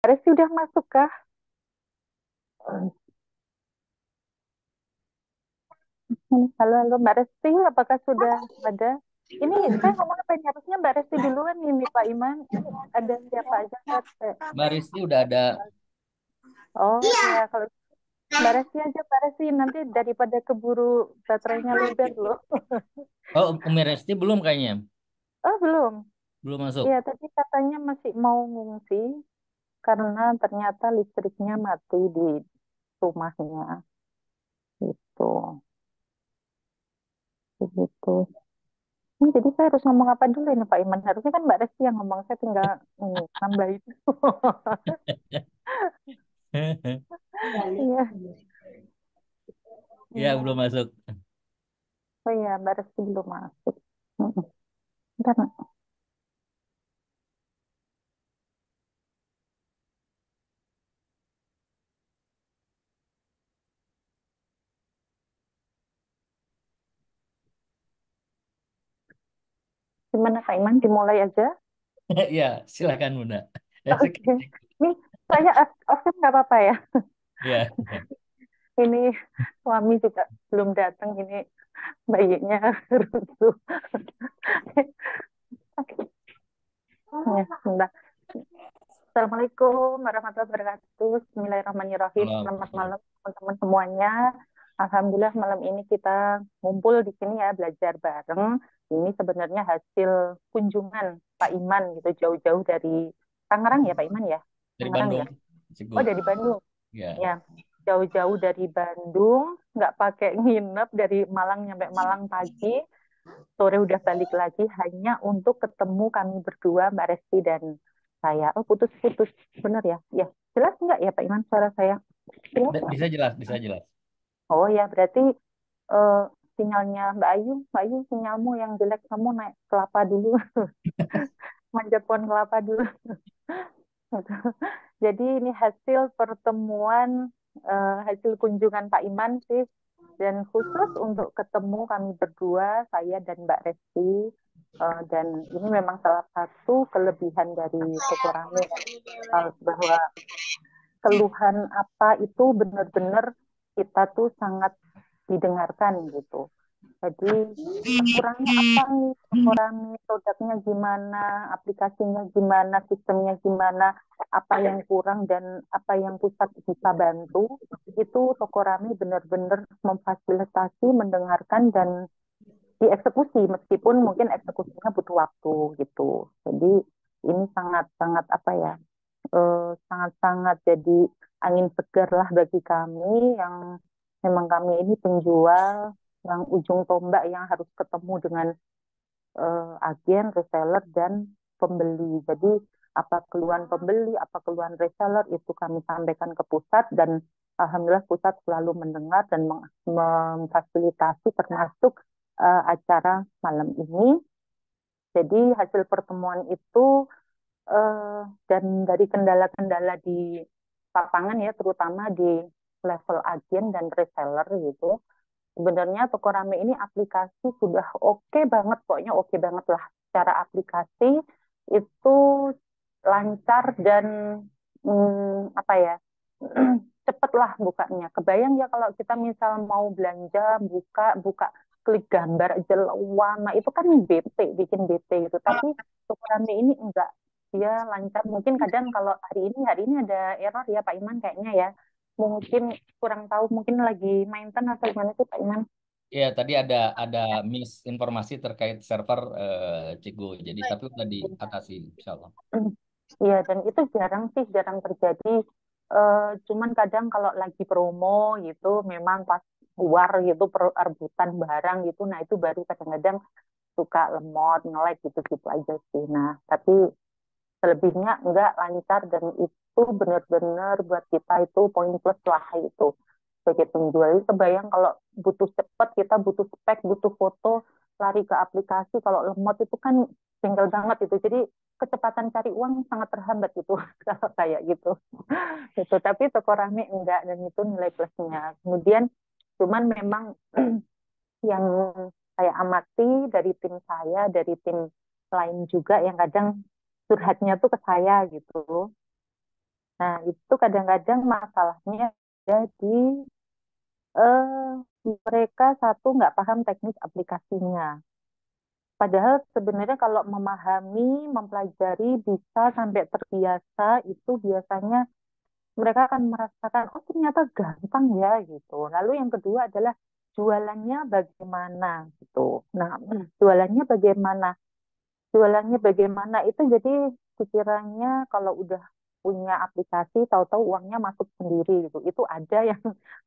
Resti udah masuk kah? Halo, halo Mbak Resti, apakah sudah ada? Ini saya ngomong apa ini? Harusnya Mbak Resti duluan ini Pak Iman. Ini ada siapa aja Mbak? Mbak Risti udah ada. Oh ya, kalau Mbak Resti aja Mbak Resti nanti daripada keburu baterainya lowbat loh. Oh, Umi Resti belum kayaknya. Oh belum. Belum masuk. Iya, tadi katanya masih mau ngungsi karena ternyata listriknya mati di rumahnya. Itu, begitu. Jadi saya harus ngomong apa dulu ini Pak Iman? Harusnya kan Mbak Resti yang ngomong, saya tinggal ini, nambah itu. Iya, Ya, iya. belum masuk. Oh iya, Mbak Resti belum masuk. Mm-mm. Bentar, Nak. Gimana Pak Iman? Dimulai aja. Ya, silakan Bunda. Oke. Ini saya off nggak apa-apa ya. Ya. Ini suami juga belum datang. Ini bayinya rusuh. Ya, sebentar. Assalamualaikum warahmatullahi wabarakatuh. Bismillahirrahmanirrahim. Kalau Selamat malam teman-teman semuanya. Alhamdulillah malam ini kita ngumpul di sini ya belajar bareng. Ini sebenarnya hasil kunjungan Pak Iman gitu jauh-jauh dari Tangerang ya Pak Iman ya. dari Tangerang Bandung, ya. Oh Cigut. dari Bandung. Ya. Ya jauh-jauh dari Bandung, nggak pakai nginep dari Malang nyampe Malang pagi, sore udah balik lagi hanya untuk ketemu kami berdua, Mbak Resti dan saya. Oh, putus-putus. Benar ya? Ya. Jelas nggak ya, Pak Iman, suara saya? Jelas nggak? Bisa jelas, bisa jelas. Oh ya, berarti eh, sinyalnya Mbak Ayu, sinyalmu yang jelek, kamu naik kelapa dulu. Manjat pohon kelapa dulu. Jadi ini hasil pertemuan, hasil kunjungan Pak Iman sih. Dan khusus untuk ketemu kami berdua, saya dan Mbak Resti. Dan ini memang salah satu kelebihan dari Toko Rame, bahwa keluhan apa itu benar-benar kita tuh sangat didengarkan gitu. Jadi kurangnya apa nih Toko Rame, produknya gimana, aplikasinya gimana, sistemnya gimana, apa yang kurang dan apa yang pusat bisa bantu. Itu Toko Rame benar-benar memfasilitasi, mendengarkan dan dieksekusi meskipun mungkin eksekusinya butuh waktu gitu. Jadi ini sangat-sangat apa ya, sangat-sangat jadi angin segar lah bagi kami yang memang kami ini penjual yang ujung tombak yang harus ketemu dengan agen, reseller, dan pembeli. Jadi apa keluhan pembeli, apa keluhan reseller itu kami sampaikan ke pusat dan alhamdulillah pusat selalu mendengar dan memfasilitasi termasuk acara malam ini. Jadi hasil pertemuan itu eh, dan dari kendala-kendala di lapangan ya, terutama di level agen dan reseller gitu. Sebenarnya Toko Rame ini aplikasi sudah oke banget, pokoknya oke banget lah. Secara aplikasi itu lancar dan apa ya, cepet lah bukanya. Kebayang ya kalau kita misal mau belanja, buka klik gambar aja lama itu kan bete, bikin bete gitu. Tapi Toko Rame ini enggak, dia lancar. Mungkin kadang kalau hari ini ada error ya Pak Iman kayaknya ya. Mungkin kurang tahu, mungkin lagi maintenance atau gimana sih Pak Iman? Ya, tadi ada misinformasi terkait server Cigu. Jadi tapi udah diatasi, insya Allah. Iya, dan itu jarang sih, jarang terjadi. Cuman kadang kalau lagi promo gitu, memang pas war gitu, perebutan barang gitu, nah itu baru kadang-kadang suka lemot, nge-lag gitu-gitu aja sih. Nah, tapi selebihnya enggak lancar dan itu benar-benar buat kita itu poin plus lah itu sebagai penjual. Jadi kebayang kalau butuh cepat, kita butuh spek, butuh foto, lari ke aplikasi. Kalau lemot itu kan tinggal banget itu. Jadi kecepatan cari uang sangat terhambat gitu kalau kayak gitu. Gitu. Tapi toko rame enggak dan itu nilai plusnya. Kemudian cuman memang yang saya amati dari tim saya, dari tim lain juga yang kadang curhatnya tuh ke saya gitu. Nah, itu kadang-kadang masalahnya jadi eh, mereka satu nggak paham teknis aplikasinya. Padahal sebenarnya kalau memahami, mempelajari, bisa sampai terbiasa, itu biasanya mereka akan merasakan, oh ternyata gampang ya gitu. Lalu yang kedua adalah jualannya bagaimana gitu. Nah, jualannya bagaimana? Jualannya bagaimana itu jadi pikirannya kalau udah punya aplikasi tahu-tahu uangnya masuk sendiri gitu. Itu ada yang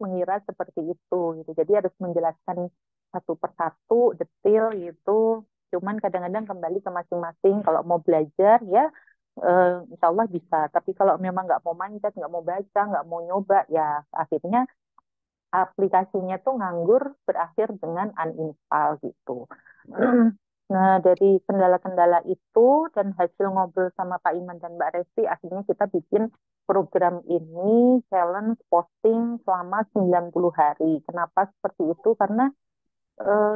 mengira seperti itu gitu. Jadi harus menjelaskan satu persatu detail gitu. Cuman kadang-kadang kembali ke masing-masing. Kalau mau belajar ya insya Allah bisa. Tapi kalau memang nggak mau manjat, nggak mau baca, nggak mau nyoba ya akhirnya aplikasinya tuh nganggur berakhir dengan uninstall gitu. Nah, dari kendala-kendala itu dan hasil ngobrol sama Pak Iman dan Mbak Resti, akhirnya kita bikin program ini challenge posting selama 90 hari. Kenapa seperti itu? Karena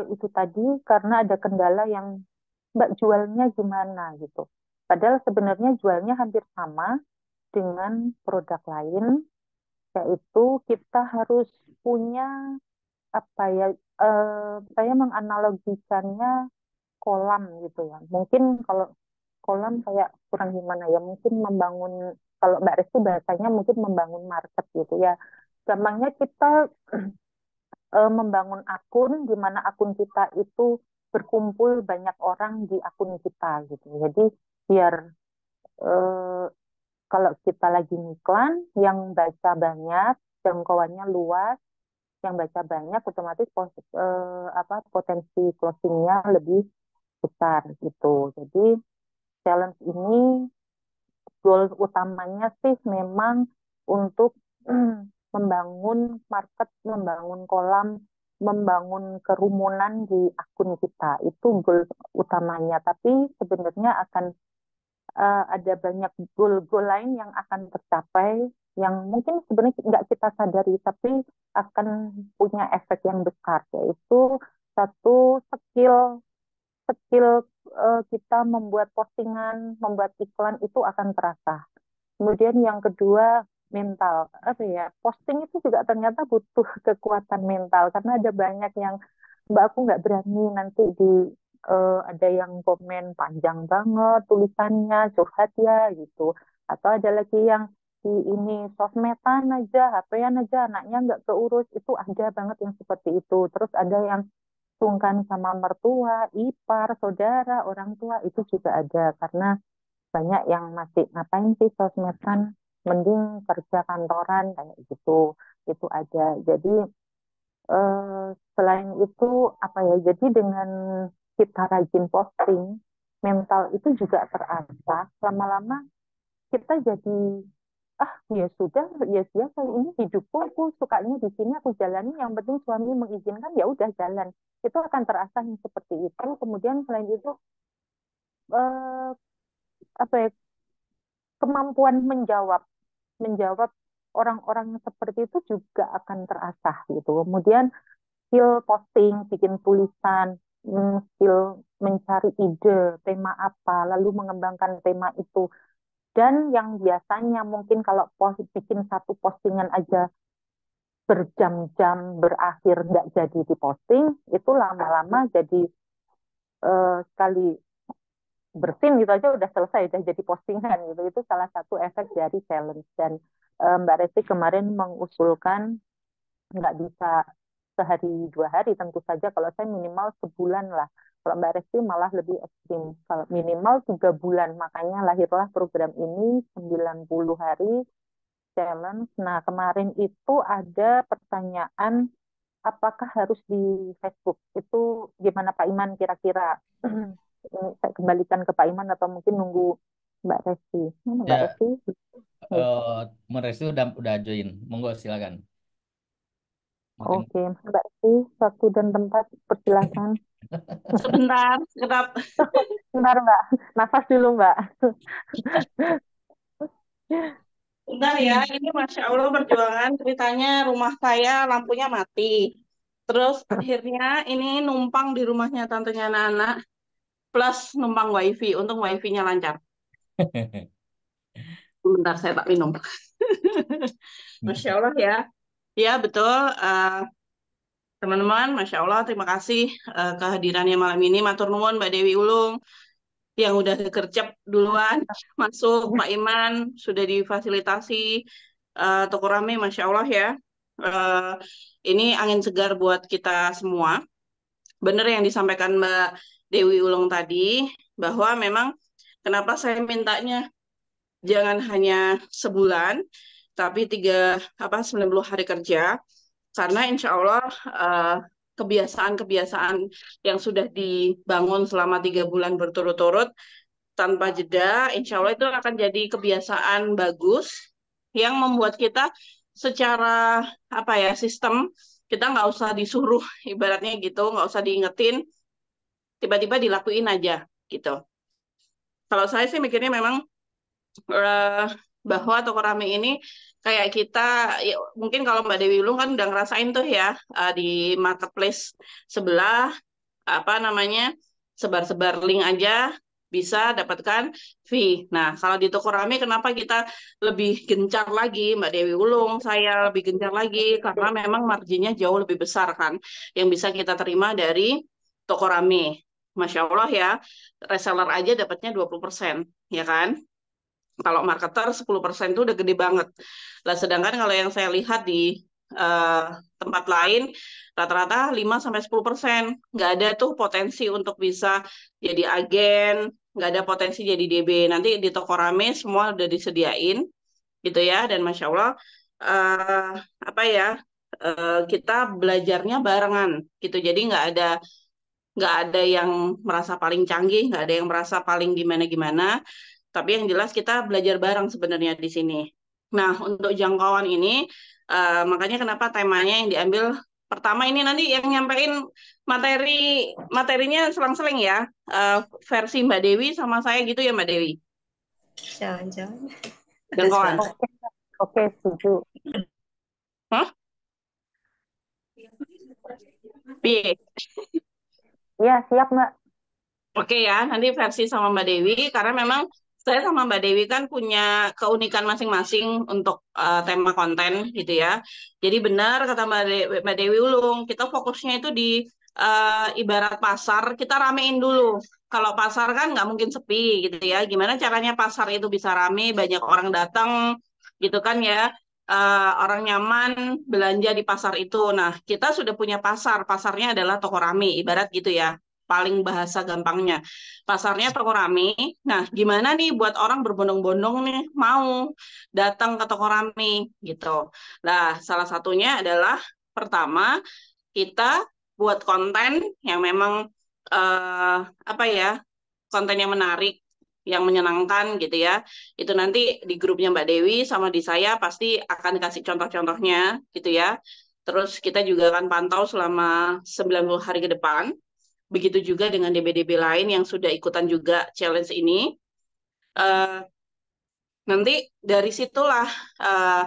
itu tadi karena ada kendala yang Mbak jualnya gimana gitu. Padahal sebenarnya jualnya hampir sama dengan produk lain, yaitu kita harus punya apa ya saya menganalogikannya kolam gitu ya mungkin kalau kolam kayak kurang gimana ya mungkin membangun kalau Mbak Resti bahasanya mungkin membangun market gitu ya gampangnya kita membangun akun di mana akun kita itu berkumpul banyak orang di akun kita gitu jadi biar eh, kalau kita lagi iklan yang baca banyak jangkauannya luas yang baca banyak otomatis apa potensi closingnya lebih besar gitu. Jadi challenge ini goal utamanya sih memang untuk membangun market, membangun kolam, membangun kerumunan di akun kita. Itu goal utamanya. Tapi sebenarnya akan ada banyak goal-goal lain yang akan tercapai yang mungkin sebenarnya nggak kita sadari tapi akan punya efek yang besar yaitu satu skill skill kita membuat postingan, membuat iklan itu akan terasa. Kemudian yang kedua mental apa ya posting itu juga ternyata butuh kekuatan mental karena ada banyak yang mbak aku nggak berani nanti di ada yang komen panjang banget tulisannya curhat ya gitu atau ada lagi yang di ini sosmedan aja HP-an aja anaknya nggak keurus itu ada banget yang seperti itu terus ada yang sungkan sama mertua ipar saudara orang tua itu juga ada karena banyak yang masih ngapain sih sosmedan mending kerja kantoran kayak gitu itu ada jadi selain itu apa ya jadi dengan kita rajin posting mental itu juga terasa lama-lama kita jadi ah ya sudah ya ya kali ini hidupku aku sukanya di sini aku jalani yang penting suami mengizinkan ya udah jalan itu akan terasa yang seperti itu kemudian selain itu eh, apa ya kemampuan menjawab menjawab orang-orang yang seperti itu juga akan terasah gitu. Kemudian skill posting, bikin tulisan, skill mencari ide, tema apa, lalu mengembangkan tema itu. Dan yang biasanya mungkin kalau bikin satu postingan aja berjam-jam berakhir nggak jadi diposting, itu lama-lama jadi sekali bersin gitu aja udah selesai, udah jadi postingan gitu. Itu salah satu efek dari challenge. Dan Mbak Resti kemarin mengusulkan nggak bisa sehari dua hari tentu saja kalau saya minimal sebulan lah kalau Mbak Resti malah lebih ekstrim kalau minimal 3 bulan makanya lahirlah program ini 90 hari challenge nah kemarin itu ada pertanyaan apakah harus di Facebook itu gimana Pak Iman kira-kira ini saya kembalikan ke Pak Iman atau mungkin nunggu Mbak Resti Mana Mbak Ya, Resti Meresi udah join. Monggo silakan. Mungkin Oke Mbak Resti waktu dan tempat persilakan Sebentar, sekedap. Bentar Mbak, nafas dulu Mbak. Sebentar ya, ini Masya Allah perjuangan ceritanya rumah saya lampunya mati. Terus akhirnya ini numpang di rumahnya tantenya anak-anak, plus numpang wifi, untung wifi-nya lancar. Bentar, saya tak minum. Masya Allah ya. Ya, betul. Teman-teman, Masya Allah, terima kasih kehadirannya malam ini. Matur nuwun Mbak Dewi Ulung yang udah gercep duluan masuk, Pak Iman sudah difasilitasi toko rame, Masya Allah ya. Eh, ini angin segar buat kita semua. Benar yang disampaikan Mbak Dewi Ulung tadi, bahwa memang kenapa saya mintanya jangan hanya sebulan, tapi 90 hari kerja, karena insya Allah kebiasaan-kebiasaan yang sudah dibangun selama 3 bulan berturut-turut tanpa jeda, insya Allah itu akan jadi kebiasaan bagus yang membuat kita secara apa ya sistem kita nggak usah disuruh ibaratnya gitu, nggak usah diingetin, tiba-tiba dilakuin aja gitu. Kalau saya sih mikirnya memang eh, bahwa toko rame ini kayak kita ya, mungkin kalau Mbak Dewi Ulung kan udah ngerasain tuh ya di marketplace sebelah apa namanya sebar-sebar link aja bisa dapatkan fee. Nah, kalau di toko rame kenapa kita lebih gencar lagi, Mbak Dewi Ulung, saya lebih gencar lagi karena memang marginnya jauh lebih besar kan yang bisa kita terima dari toko rame. Masya Allah ya, reseller aja dapatnya 20%, ya kan? Kalau marketer 10% itu udah gede banget. Lah sedangkan kalau yang saya lihat di eh, tempat lain rata-rata 5-10%. Nggak ada tuh potensi untuk bisa jadi agen, nggak ada potensi jadi DB. Nanti di toko rame semua udah disediain gitu ya. Dan Masya Allah eh, apa ya kita belajarnya barengan gitu. Jadi nggak ada yang merasa paling canggih, nggak ada yang merasa paling gimana-gimana. Tapi yang jelas kita belajar bareng sebenarnya di sini. Nah, untuk jangkauan ini, makanya kenapa temanya yang diambil pertama ini nanti yang nyampein materinya selang-seling ya, versi Mbak Dewi sama saya gitu ya Mbak Dewi. Jangan-jangan ada Jangkauan. suara. Oke, setuju. Hah? Piye? Iya, siap, Mbak. Oke ya, nanti versi sama Mbak Dewi, karena memang saya sama Mbak Dewi kan punya keunikan masing-masing untuk tema konten gitu ya. Jadi benar kata Mbak Dewi Ulung, kita fokusnya itu di ibarat pasar, kita ramein dulu. Kalau pasar kan nggak mungkin sepi gitu ya. Gimana caranya pasar itu bisa rame, banyak orang datang gitu kan ya. Orang nyaman belanja di pasar itu. Nah, kita sudah punya pasar, pasarnya adalah toko rame, ibarat gitu ya paling bahasa gampangnya. Pasarnya toko rame. Nah, gimana nih buat orang berbondong-bondong nih mau datang ke toko rame gitu. Nah, salah satunya adalah pertama kita buat konten yang memang eh, apa ya, konten yang menarik, yang menyenangkan gitu ya. Itu nanti di grupnya Mbak Dewi sama di saya pasti akan dikasih contoh-contohnya gitu ya. Terus kita juga akan pantau selama 90 hari ke depan. Begitu juga dengan DB-DB lain yang sudah ikutan juga challenge ini. Eh, Nanti dari situlah eh,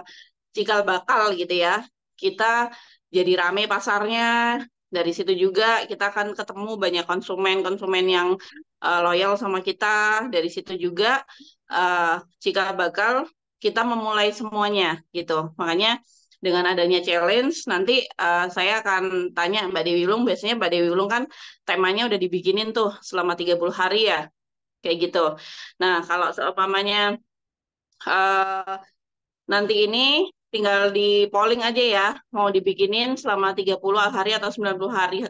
cikal bakal gitu ya. Kita jadi rame pasarnya. Dari situ juga kita akan ketemu banyak konsumen-konsumen yang loyal sama kita. Dari situ juga eh, cikal bakal kita memulai semuanya gitu. Makanya dengan adanya challenge nanti saya akan tanya Mbak Dewi Ulung. Biasanya Mbak Dewi Ulung kan temanya udah dibikinin tuh selama 30 hari ya. Kayak gitu. Nah, kalau seumpamanya eh, nanti ini tinggal di polling aja ya, mau dibikinin selama 30 hari atau 90 hari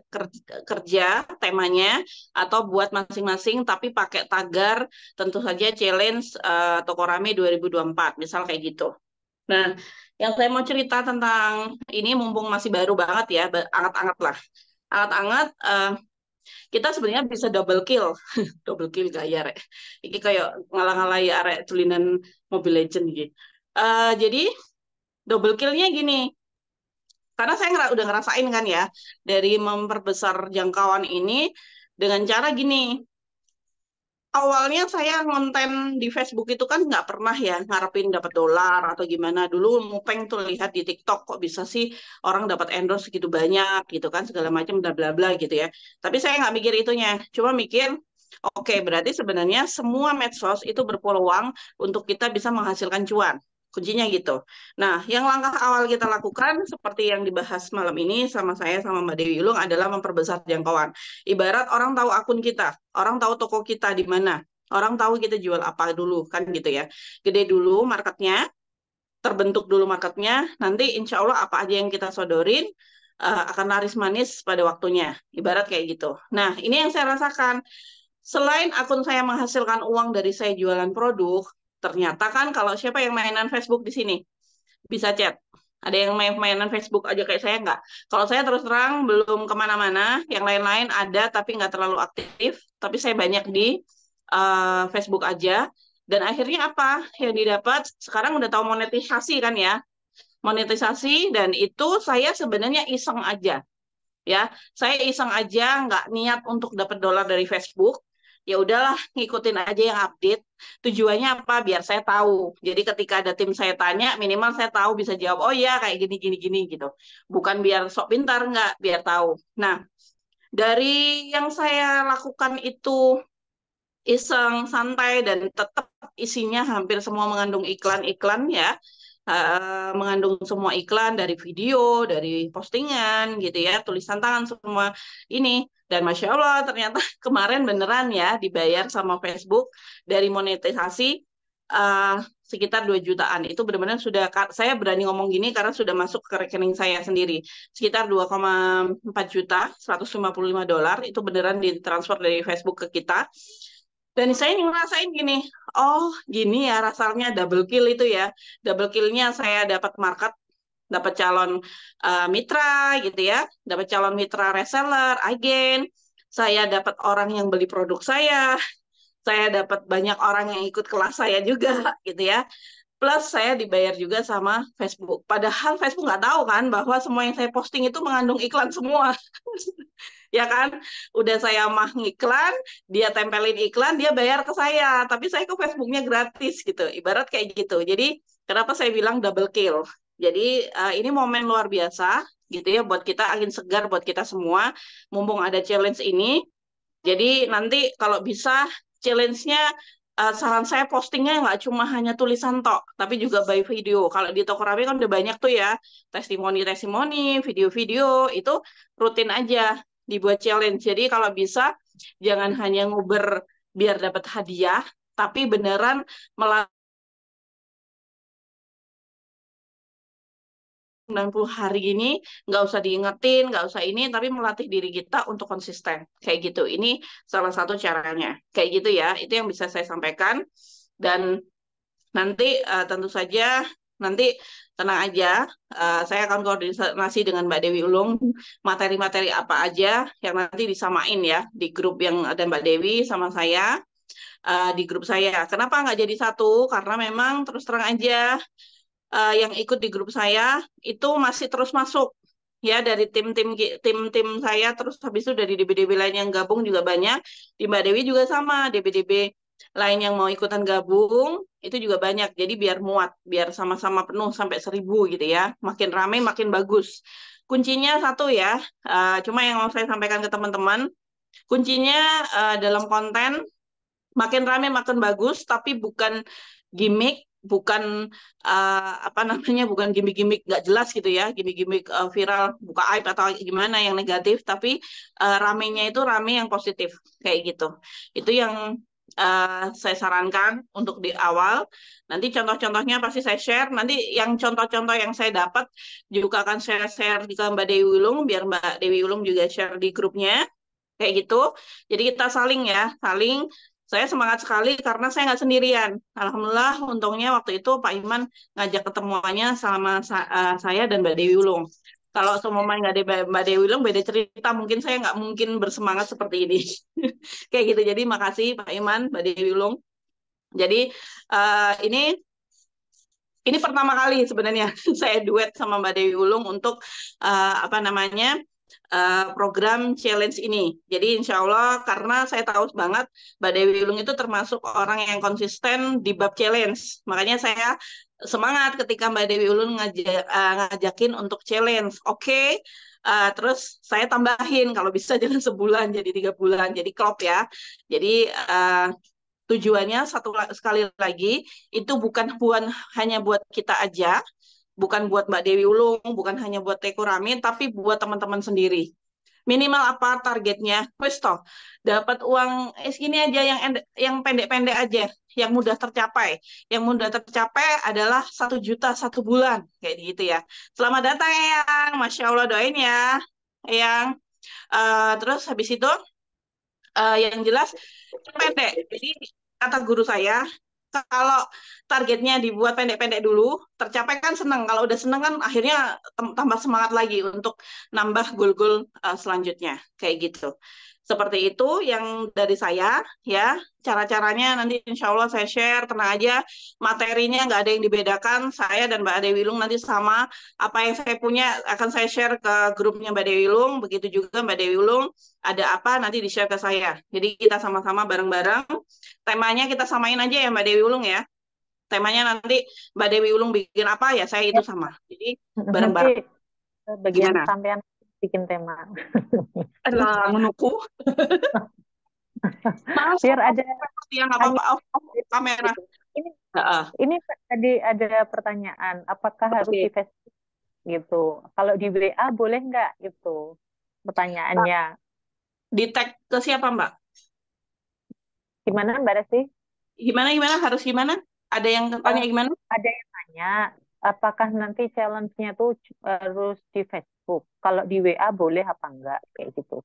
kerja temanya, atau buat masing-masing tapi pakai tagar tentu saja challenge Toko Rame 2024, misal kayak gitu. Nah, yang saya mau cerita tentang ini mumpung masih baru banget ya, anget-anget lah. Anget-anget, kita sebenarnya bisa double kill. Double kill gaya, rek. Ini kayak ngalah-ngalah ya, arek tulinan Mobile Legends gitu. Jadi double kill-nya gini, karena saya udah ngerasain kan ya, dari memperbesar jangkauan ini dengan cara gini. Awalnya saya ngonten di Facebook itu kan nggak pernah ya ngarepin dapat dolar atau gimana. Dulu mupeng tuh lihat di TikTok kok bisa sih orang dapat endorse segitu banyak gitu kan segala macam bla bla bla gitu ya. Tapi saya nggak mikir itunya, cuma mikir Oke, berarti sebenarnya semua medsos itu berpeluang untuk kita bisa menghasilkan cuan. Kuncinya gitu. Nah, yang langkah awal kita lakukan seperti yang dibahas malam ini sama saya sama Mbak Dewi Ulung adalah memperbesar jangkauan. Ibarat orang tahu akun kita, orang tahu toko kita di mana, orang tahu kita jual apa dulu, kan gitu ya. Gede dulu marketnya, terbentuk dulu marketnya, nanti insya Allah apa aja yang kita sodorin akan laris manis pada waktunya. Ibarat kayak gitu. Nah, ini yang saya rasakan. Selain akun saya menghasilkan uang dari saya jualan produk, ternyata kan kalau siapa yang mainan Facebook di sini bisa chat. Ada yang mainan Facebook aja kayak saya nggak. Kalau saya terus terang belum kemana-mana, yang lain-lain ada tapi nggak terlalu aktif. Tapi saya banyak di Facebook aja. Dan akhirnya apa yang didapat? Sekarang udah tahu monetisasi kan ya. Monetisasi dan itu saya sebenarnya iseng aja ya, saya iseng aja nggak niat untuk dapat dolar dari Facebook, ya udahlah ngikutin aja yang update. Tujuannya apa? Biar saya tahu, jadi ketika ada tim saya tanya minimal saya tahu bisa jawab, oh iya kayak gini gini gini gitu, bukan biar sok pintar, nggak, biar tahu. Nah, dari yang saya lakukan itu iseng, santai, dan tetap isinya hampir semua mengandung iklan-iklan ya. Mengandung semua iklan dari video, dari postingan gitu ya, tulisan tangan semua ini. Dan Masya Allah ternyata kemarin beneran ya dibayar sama Facebook dari monetisasi sekitar 2 jutaan. Itu benar-benar sudah, saya berani ngomong gini karena sudah masuk ke rekening saya sendiri. Sekitar 2,4 juta, $155 itu beneran ditransfer dari Facebook ke kita. Dan saya ngerasain gini, oh gini ya rasanya double kill itu ya. Double kill-nya saya dapat market, dapat calon mitra gitu ya, dapat calon mitra reseller, agen, saya dapat orang yang beli produk saya dapat banyak orang yang ikut kelas saya juga gitu ya. Plus saya dibayar juga sama Facebook. Padahal Facebook nggak tahu kan bahwa semua yang saya posting itu mengandung iklan semua. Ya kan? Udah saya mah ngiklan, dia tempelin iklan, dia bayar ke saya. Tapi saya ke Facebooknya gratis gitu. Ibarat kayak gitu. Jadi kenapa saya bilang double kill? Jadi ini momen luar biasa gitu ya buat kita, angin segar buat kita semua. Mumpung ada challenge ini. Jadi nanti kalau bisa challenge-nya saran saya postingnya nggak cuma hanya tulisan tok, tapi juga by video. Kalau di Tokopedia kan udah banyak tuh ya, testimoni-testimoni, video-video, itu rutin aja dibuat challenge. Jadi kalau bisa jangan hanya nguber biar dapat hadiah, tapi beneran 90 hari ini nggak usah diingetin, nggak usah ini, tapi melatih diri kita untuk konsisten. Kayak gitu. Ini salah satu caranya. Kayak gitu ya. Itu yang bisa saya sampaikan. Dan nanti tentu saja, nanti tenang aja, saya akan koordinasi dengan Mbak Dewi Ulung, materi-materi apa aja yang nanti disamain ya, di grup yang ada Mbak Dewi sama saya, di grup saya. Kenapa nggak jadi satu? Karena memang terus terang aja, yang ikut di grup saya itu masih terus masuk ya dari tim-tim saya, terus habis itu dari DB-DB lain yang gabung juga banyak, di Mbak Dewi juga sama, DB-DB lain yang mau ikutan gabung itu juga banyak, jadi biar muat, biar sama-sama penuh sampai 1.000 gitu ya, makin ramai makin bagus. Kuncinya satu ya, cuma yang mau saya sampaikan ke teman-teman, kuncinya dalam konten makin ramai makin bagus, tapi bukan gimmick, bukan apa namanya, bukan gimmick-gimmick nggak jelas gitu ya, gimmick-gimmick viral buka aib atau gimana yang negatif, tapi ramenya itu rame yang positif kayak gitu. Itu yang saya sarankan untuk di awal. Nanti contoh-contohnya pasti saya share. Nanti yang contoh-contoh yang saya dapat juga akan share di Mbak Dewi Ulung, biar Mbak Dewi Ulung juga share di grupnya kayak gitu. Jadi kita saling ya, saling. Saya semangat sekali karena saya nggak sendirian. Alhamdulillah, untungnya waktu itu Pak Iman ngajak ketemuannya sama saya dan Mbak Dewi Ulung. Kalau semua nggak ada Mbak Dewi Ulung, beda cerita. Mungkin saya nggak mungkin bersemangat seperti ini. Kayak gitu. Jadi makasih Pak Iman, Mbak Dewi Ulung. Jadi ini pertama kali sebenarnya saya duet sama Mbak Dewi Ulung untuk apa namanya, program challenge ini. Jadi insya Allah karena saya tahu banget Mbak Dewi Ulung itu termasuk orang yang konsisten di bab challenge. Makanya saya semangat ketika Mbak Dewi Ulung ngajakin untuk challenge. Oke. Terus saya tambahin kalau bisa jangan sebulan jadi 3 bulan. Jadi klop ya. Jadi tujuannya sekali lagi itu bukan hanya buat kita aja, bukan buat Mbak Dewi Ulung, bukan hanya buat Teko Rame, tapi buat teman-teman sendiri. Minimal apa targetnya? Wes toh, dapat uang segini aja yang pendek-pendek aja, yang mudah tercapai. Yang mudah tercapai adalah 1 juta 1 bulan, kayak gitu ya. Selamat datang Eyang, Masya Allah doain ya, Eyang. Terus habis itu yang jelas pendek. Jadi kata guru saya, kalau targetnya dibuat pendek-pendek dulu, tercapai kan senang. Kalau udah senang kan akhirnya tambah semangat lagi untuk nambah goal-goal selanjutnya. Kayak gitu. Seperti itu yang dari saya, ya. Cara-caranya nanti insya Allah saya share, tenang aja. Materinya nggak ada yang dibedakan. Saya dan Mbak Dewi Lung nanti sama. Apa yang saya punya akan saya share ke grupnya Mbak Dewi Lung. Begitu juga Mbak Dewi Lung ada apa nanti di-share ke saya. Jadi kita sama-sama bareng-bareng. Temanya kita samain aja ya Mbak Dewi Ulung ya. Temanya nanti Mbak Dewi Ulung bikin apa ya saya itu sama. Jadi bareng-bareng. Nanti bagian Gimana? sampean bikin tema. Adalah menuku. Maaf, Biar ada yang nggak apa-apa off kamera. Ini ini tadi ada pertanyaan, apakah harus di Facebook gitu? Kalau di WA boleh nggak itu? Pertanyaannya. Di tag ke siapa Mbak? Gimana Mbak Resi? Gimana harus gimana? Ada yang tanya gimana? Ada yang tanya, apakah nanti challenge-nya tuh harus di Facebook? Kalau di WA boleh apa enggak? Kayak gitu.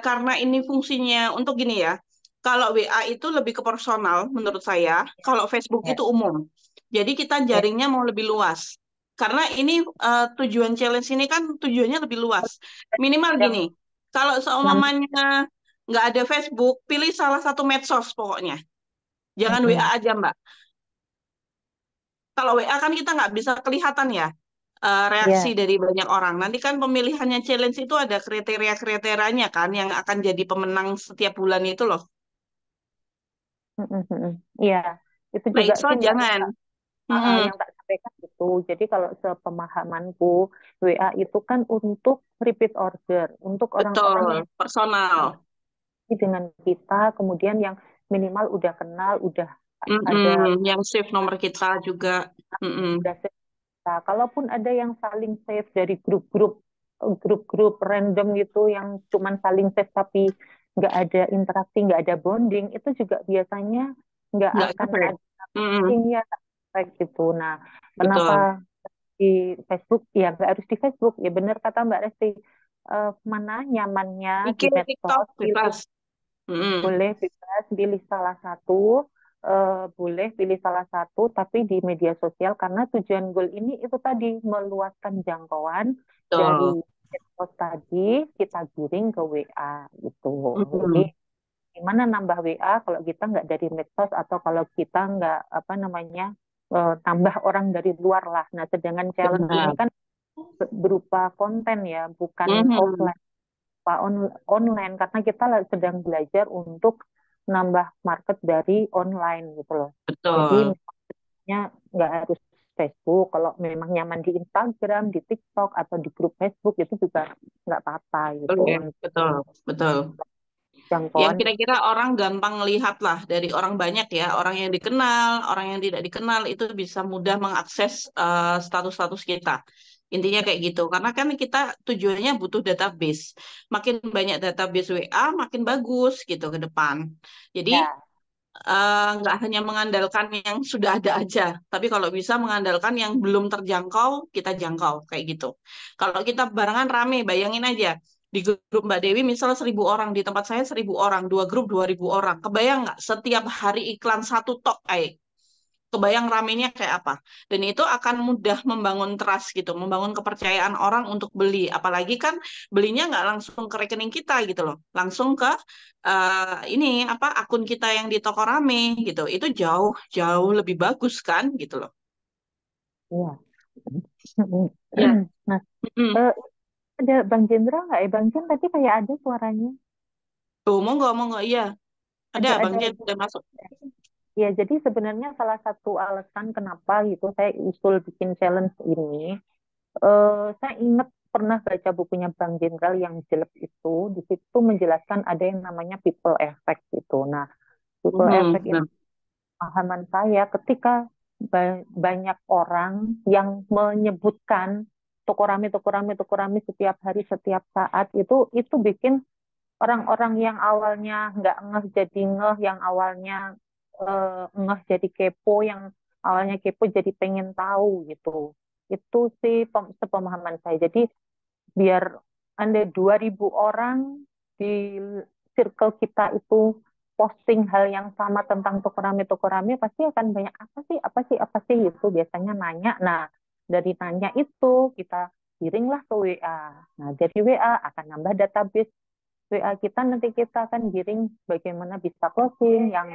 Karena ini fungsinya untuk gini ya. Kalau WA itu lebih ke personal menurut saya. Kalau Facebook itu umum. Jadi kita jaringnya mau lebih luas. Karena ini tujuan challenge ini kan tujuannya lebih luas. Minimal gini. Kalau seumpamanya nggak ada Facebook, pilih salah satu medsos pokoknya. Jangan WA aja Mbak. Kalau WA kan kita nggak bisa kelihatan ya reaksi dari banyak orang. Nanti kan pemilihannya challenge itu ada kriteria-kriterianya kan yang akan jadi pemenang setiap bulan itu loh. Iya, itu Nah, juga itu sih jangan. yang tak sampaikan itu. Jadi kalau sepemahamanku, WA itu kan untuk repeat order, untuk orang-orang yang personal dengan kita, kemudian yang minimal udah kenal, udah ada yang save nomor kita juga. udah save kita. Kalaupun ada yang saling save dari grup-grup random gitu yang cuman saling save tapi nggak ada interaksi, nggak ada bonding, itu juga biasanya nggak akan ada ya gitu. Nah, kenapa di Facebook? Ya nggak harus di Facebook. Ya benar kata Mbak Resti. Mana nyamannya di medsos, boleh bebas pilih salah satu. Boleh pilih salah satu, tapi di media sosial karena tujuan goal ini itu tadi meluaskan jangkauan dari medsos tadi kita giring ke WA gitu. Jadi gimana nambah WA kalau kita nggak dari medsos atau kalau kita nggak tambah orang dari luar lah. Nah, sedangkan challenge ini kan berupa konten ya, bukan offline, online karena kita sedang belajar untuk nambah market dari online gitu loh. Jadi misalnya nggak harus Facebook, kalau memang nyaman di Instagram, di TikTok atau di grup Facebook itu juga nggak apa-apa gitu. Betul. Ya kira-kira orang gampang lihat lah dari orang banyak ya, orang yang dikenal, orang yang tidak dikenal itu bisa mudah mengakses status-status kita. Intinya kayak gitu, karena kan kita tujuannya butuh database. Makin banyak database WA, makin bagus gitu ke depan. Jadi nggak hanya mengandalkan yang sudah ada aja, tapi kalau bisa mengandalkan yang belum terjangkau, kita jangkau kayak gitu. Kalau kita barengan rame, bayangin aja di grup Mbak Dewi misal 1.000 orang, di tempat saya 1.000 orang, 2 grup 2.000 orang. Kebayang nggak setiap hari iklan 1 tok, kebayang ramenya kayak apa. Dan itu akan mudah membangun trust gitu, membangun kepercayaan orang untuk beli. Apalagi kan belinya nggak langsung ke rekening kita gitu loh, langsung ke akun kita yang di Toko Rame gitu. Itu jauh lebih bagus kan gitu loh. Iya. Nah, Ada Bang Jendra nggak ya? Bang Jen tadi kayak ada suaranya. Tuh, monggo, monggo. Iya, ada Bang Ada. Jen udah masuk. Ya, jadi sebenarnya salah satu alasan kenapa gitu saya usul bikin challenge ini, saya ingat pernah baca bukunya Bang Jenderal yang jelek itu, di situ menjelaskan ada yang namanya people effect gitu. Nah, people effect itu Benar. pemahaman saya ketika banyak orang yang menyebutkan tokoh rame setiap hari, setiap saat itu bikin orang-orang yang awalnya nggak ngeh jadi ngeh, yang awalnya ngeh jadi kepo, yang awalnya kepo jadi pengen tahu gitu. Itu sih sepemahaman saya. Jadi biar ada 2.000 orang di circle kita itu posting hal yang sama tentang Tokoh Rame pasti akan banyak apa sih itu biasanya nanya. Nah, dari nanya itu kita kirimlah ke WA. Nah, dari WA akan nambah database WA kita, nanti kita akan giring bagaimana bisa closing, yang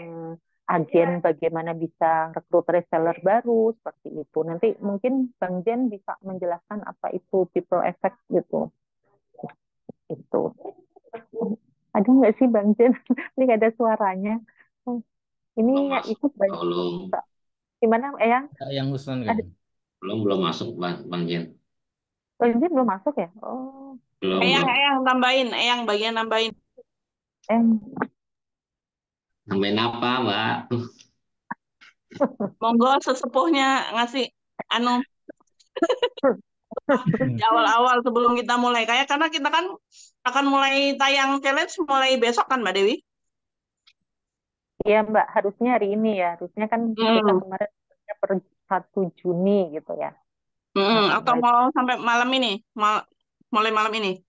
agen bagaimana bisa rekrut reseller baru, seperti itu. Nanti mungkin Bang Jen bisa menjelaskan apa itu people effect gitu. Itu. Ada nggak sih Bang Jen? Ini nggak ada suaranya. Oh, ini Belum ya masuk. ikut Bang. Belum, Gimana, Eyang? Yang Husnan kan. Ada belum masuk Bang Jen. Bang Jen belum masuk ya? Oh, Belum. Eyang tambahin, Eyang bagian nambahin. eh, Nambahin apa, Mbak? Monggo sesepuhnya ngasih anu di awal-awal sebelum kita mulai. Karena kita kan akan mulai tayang challenge mulai besok kan Mbak Dewi? Iya Mbak, harusnya hari ini ya. Harusnya kan kita Hmm. kemarin per 1 Juni gitu ya. Nah, Atau mau sampai malam ini? Mulai malam ini?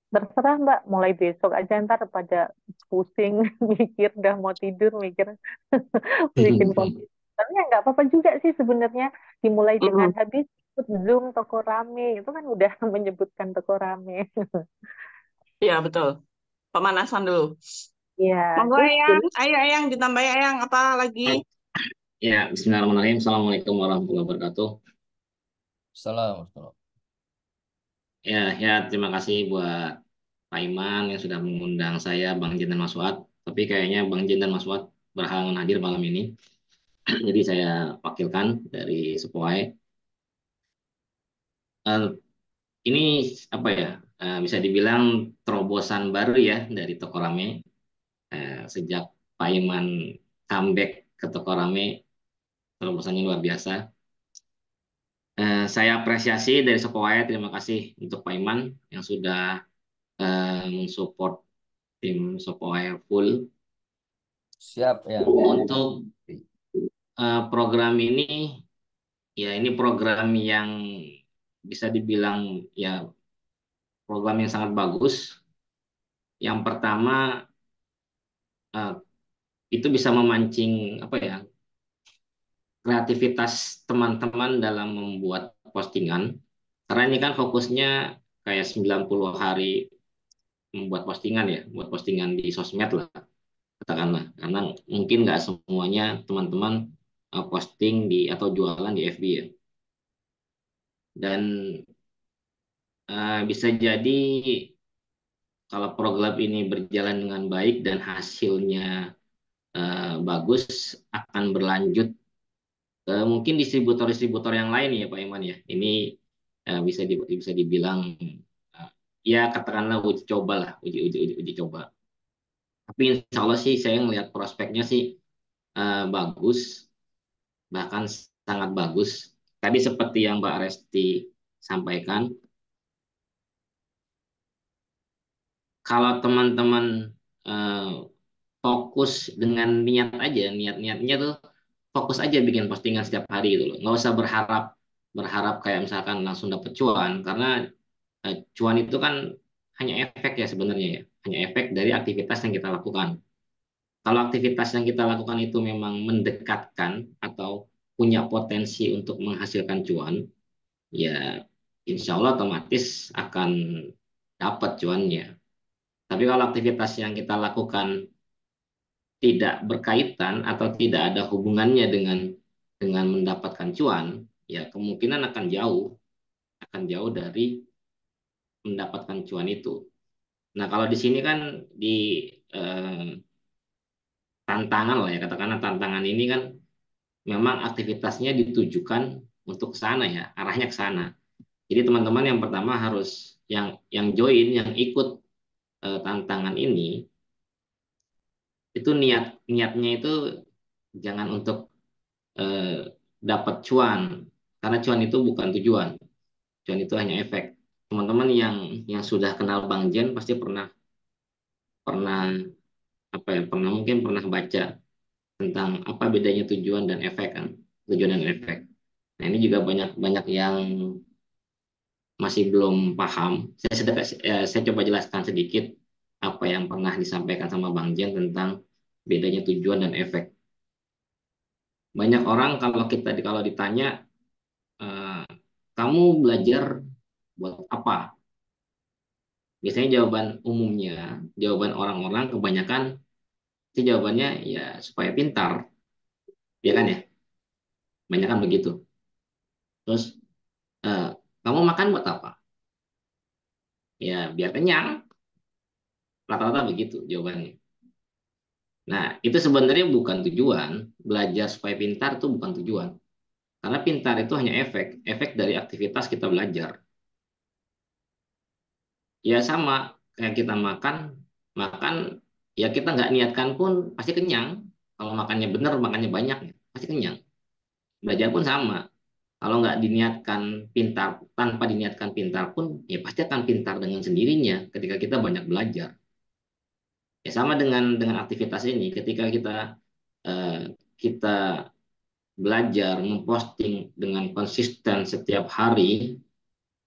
terserah Mbak, mulai besok aja ntar pada pusing mikir, udah mau tidur mikir bikin konten. Tapi ya nggak apa-apa juga sih sebenarnya, dimulai dengan Mm-mm. habis Zoom toko rame itu kan udah menyebutkan toko rame. Iya betul. Pemanasan dulu. Ya, Monggo terus Eyang, dulu ayo Eyang ditambahin Eyang apa lagi? Ya, Bismillahirrahmanirrahim. Assalamualaikum warahmatullahi wabarakatuh. Salam. Ya, terima kasih buat Pak Iman yang sudah mengundang saya, Bang Jen dan Mas Fuad. Tapi kayaknya Bang Jen dan Mas Fuad berhalangan hadir malam ini. Jadi saya wakilkan dari Sepoai. Eh, ini apa ya? Bisa dibilang terobosan baru ya dari Toko Rame. Sejak Pak Iman comeback ke Toko Rame, terobosannya luar biasa. Saya apresiasi dari Sepoai. Terima kasih untuk Pak Iman yang sudah mensupport tim Sepoai full. Siap ya. Untuk program ini, ya ini program yang bisa dibilang ya program yang sangat bagus. Yang pertama, eh, itu bisa memancing apa ya kreativitas teman-teman dalam membuat postingan. Karena ini kan fokusnya kayak 90 hari membuat postingan ya, buat postingan di sosmed lah katakanlah. Karena mungkin nggak semuanya teman-teman posting di atau jualan di FB ya. Dan bisa jadi kalau program ini berjalan dengan baik dan hasilnya bagus, akan berlanjut ke mungkin distributor-distributor yang lain ya Pak Iman ya. Ini bisa dibilang eh, ya katakanlah uji coba lah, uji coba. Tapi insya Allah sih saya ngelihat prospeknya sih bagus, bahkan sangat bagus. Tadi seperti yang Mbak Resti sampaikan, kalau teman-teman eh, fokus dengan niatnya tuh fokus aja bikin postingan setiap hari gitu loh. Nggak usah berharap berharap kayak misalkan langsung dapet cuan, karena cuan itu kan hanya efek ya sebenarnya ya, hanya efek dari aktivitas yang kita lakukan. Kalau aktivitas yang kita lakukan itu memang mendekatkan atau punya potensi untuk menghasilkan cuan, ya insya Allah otomatis akan dapat cuannya. Tapi kalau aktivitas yang kita lakukan tidak berkaitan atau tidak ada hubungannya dengan mendapatkan cuan, ya kemungkinan akan jauh dari mendapatkan cuan itu. Nah, kalau di sini kan di tantangan lah ya, katakanlah tantangan ini kan memang aktivitasnya ditujukan untuk ke sana ya, arahnya ke sana. Jadi teman-teman yang pertama harus yang join, yang ikut tantangan ini itu niatnya itu jangan untuk eh, dapat cuan, karena cuan itu bukan tujuan, cuan itu hanya efek. Teman-teman yang sudah kenal Bang Jen pasti pernah pernah apa ya, pernah mungkin pernah baca tentang apa bedanya tujuan dan efek kan, tujuan dan efek. Nah, ini juga banyak banyak yang masih belum paham. Saya coba jelaskan sedikit apa yang pernah disampaikan sama Bang Jen tentang bedanya tujuan dan efek. Banyak orang kalau ditanya, eh, kamu belajar buat apa? Biasanya jawaban umumnya, jawaban orang-orang kebanyakan sih jawabannya ya supaya pintar, ya kan ya? Banyak kan begitu. Terus eh, kamu makan buat apa? Ya biar kenyang. Rata-rata begitu jawabannya. Nah, itu sebenarnya bukan tujuan. Belajar supaya pintar itu bukan tujuan. Karena pintar itu hanya efek dari aktivitas kita belajar. Ya sama kayak kita makan, makan ya kita nggak niatkan pun pasti kenyang. Kalau makannya benar, makannya banyak, ya, pasti kenyang. Belajar pun sama. Kalau nggak diniatkan pintar, tanpa diniatkan pintar pun, ya pasti akan pintar dengan sendirinya ketika kita banyak belajar. Ya sama dengan aktivitas ini, ketika eh, kita belajar memposting dengan konsisten setiap hari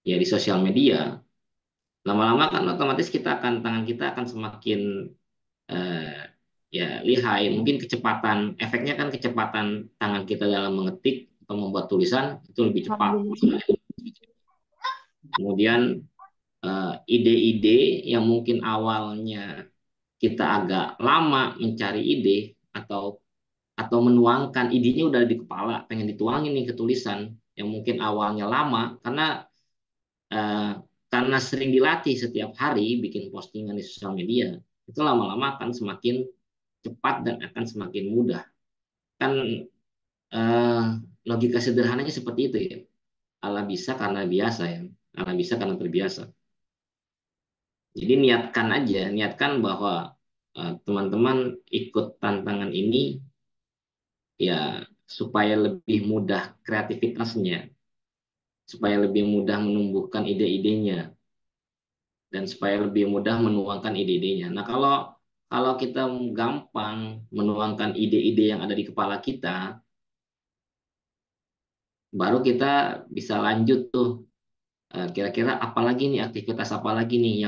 ya di sosial media, lama-lama kan otomatis tangan kita akan semakin eh, ya lihai. Mungkin kecepatan efeknya kan kecepatan tangan kita dalam mengetik atau membuat tulisan itu lebih cepat. Kemudian ide-ide yang mungkin awalnya kita agak lama mencari ide atau menuangkan idenya udah di kepala, pengen dituangin nih ke tulisan yang mungkin awalnya lama eh, karena sering dilatih setiap hari bikin postingan di sosial media, itu lama-lama akan semakin cepat dan akan semakin mudah. Kan eh, logika sederhananya seperti itu ya. Allah bisa karena biasa ya. Allah bisa karena terbiasa. Jadi niatkan aja, niatkan bahwa teman-teman ikut tantangan ini ya supaya lebih mudah kreativitasnya, supaya lebih mudah menumbuhkan ide-idenya, dan supaya lebih mudah menuangkan ide-idenya. Nah, kalau kalau kita gampang menuangkan ide-ide yang ada di kepala kita, baru kita bisa lanjut tuh. Kira-kira apalagi nih aktivitas apa lagi nih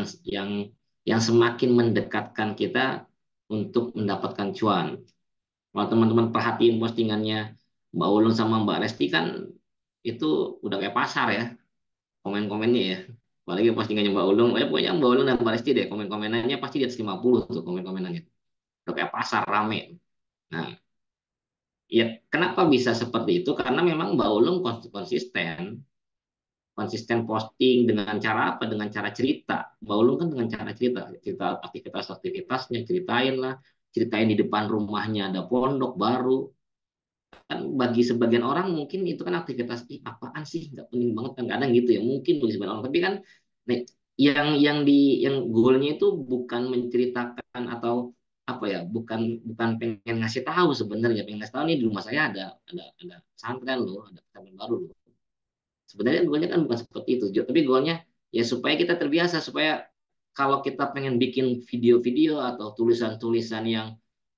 yang semakin mendekatkan kita untuk mendapatkan cuan. Kalau teman-teman perhatiin postingannya Mbak Ulun sama Mbak Resti kan itu udah kayak pasar ya komen-komennya ya. Apalagi postingannya Mbak Ulun, pokoknya Mbak Ulun dan Mbak Resti deh komen-komenannya pasti di atas 50 tuh komen-komenannya. Udah kayak pasar rame. Nah, ya kenapa bisa seperti itu? Karena memang Mbak Ulun konsisten konsisten posting dengan cara apa? Dengan cara cerita. Mbak Ulun kan dengan cara cerita, cerita aktivitas-aktivitasnya, ceritain lah, ceritain di depan rumahnya ada pondok baru, kan bagi sebagian orang mungkin itu kan aktivitas apaan sih nggak penting banget kan kadang gitu ya mungkin bagi sebagian orang tapi kan nih, yang goalnya itu bukan menceritakan atau apa ya bukan bukan pengen ngasih tahu sebenarnya pengen ngasih tahu nih di rumah saya ada pesantren loh ada pesantren baru loh sebenarnya goalnya kan bukan seperti itu tapi goalnya ya supaya kita terbiasa supaya kalau kita pengen bikin video-video atau tulisan-tulisan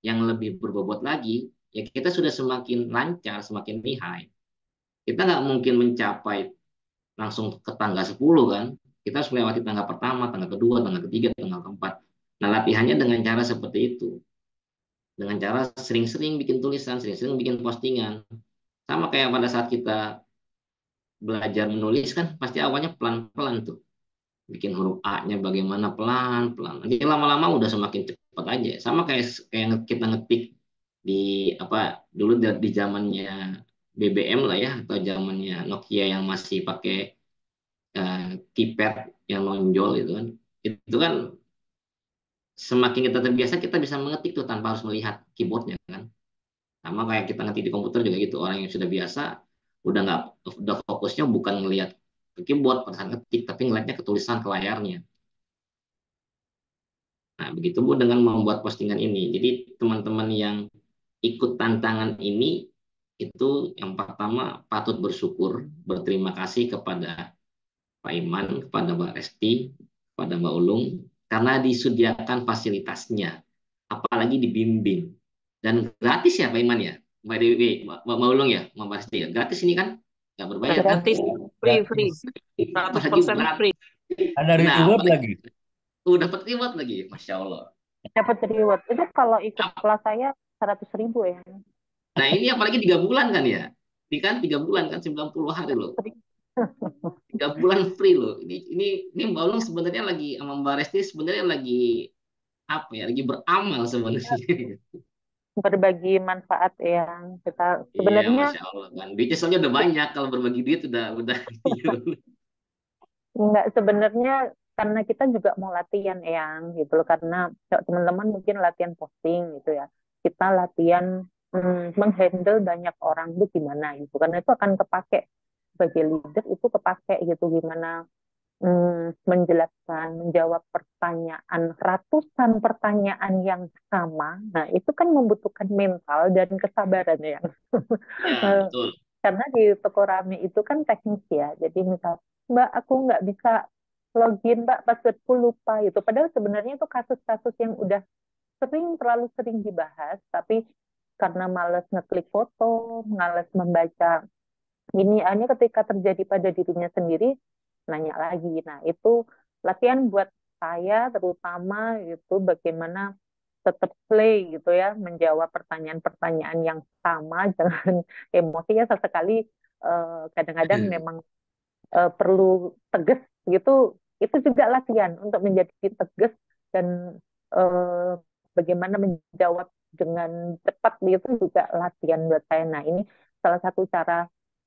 yang lebih berbobot lagi ya kita sudah semakin lancar semakin lihai kita nggak mungkin mencapai langsung ke tangga 10 kan kita harus melewati tangga pertama tangga kedua tangga ketiga tangga keempat nah latihannya dengan cara seperti itu dengan cara sering-sering bikin tulisan sering-sering bikin postingan sama kayak pada saat kita belajar menulis kan pasti awalnya pelan-pelan tuh bikin huruf A-nya bagaimana pelan-pelan. Nanti lama-lama udah semakin cepat aja. Sama kayak kayak kita ngetik di apa dulu di zamannya BBM lah ya atau zamannya Nokia yang masih pakai keypad yang menonjol itu kan. Itu kan semakin kita terbiasa kita bisa mengetik tuh tanpa harus melihat keyboardnya kan. Sama kayak kita ngetik di komputer juga gitu. Orang yang sudah biasa udah nggak udah fokusnya bukan ngelihat ke keyboard pada saat ngetik, tapi ngelihatnya ke tulisan ke layarnya. Nah, begitu Bu dengan membuat postingan ini. Jadi teman-teman yang ikut tantangan ini itu yang pertama patut bersyukur, berterima kasih kepada Pak Iman, kepada Mbak Resti, kepada Mbak Ulung, karena disediakan fasilitasnya, apalagi dibimbing. Dan gratis ya Pak Iman ya, Mbak Dewi, Mbak Ulung ya, Mbak Resti ya, gratis ini kan, nggak berbayar kan? Gratis, free, Gratis. 100% free. Ada Nah, reward lagi. dapat reward lagi, Masya Allah. Dapat reward. Itu kalau ikut kelas saya 100.000 ya. Nah ini apalagi 3 bulan kan ya, ini kan 3 bulan kan 90 hari loh. 3 bulan free loh. Ini Mbak Ulung sebenarnya lagi sama Mbak Resti sebenarnya lagi apa ya? Lagi beramal sebenarnya. Berbagi manfaat yang kita Iya, sebenarnya Masya Allah kan. Duitnya soalnya udah banyak. Kalau berbagi duit udah. nggak sebenarnya karena kita juga mau latihan yang gitu loh, karena teman-teman mungkin latihan posting gitu ya, kita latihan menghandle banyak orang itu gimana gitu, karena itu akan kepake sebagai leader, itu kepake gitu gimana menjelaskan, menjawab pertanyaan, ratusan pertanyaan yang sama. Nah, itu kan membutuhkan mental dan kesabaran ya. Ya, betul. Karena di toko rame itu kan teknis ya. Jadi misal, Mbak, aku nggak bisa login, Mbak, passwordku lupa itu. Padahal sebenarnya itu kasus-kasus yang udah terlalu sering dibahas, tapi karena males ngeklik foto, males membaca ini, hanya ketika terjadi pada dirinya sendiri, nanya lagi. Nah, itu latihan buat saya terutama itu bagaimana tetap play gitu ya, menjawab pertanyaan-pertanyaan yang sama, jangan emosi ya sesekali. Kadang-kadang memang perlu tegas gitu, itu juga latihan untuk menjadi tegas dan eh, bagaimana menjawab dengan cepat, itu juga latihan buat saya. Nah, ini salah satu cara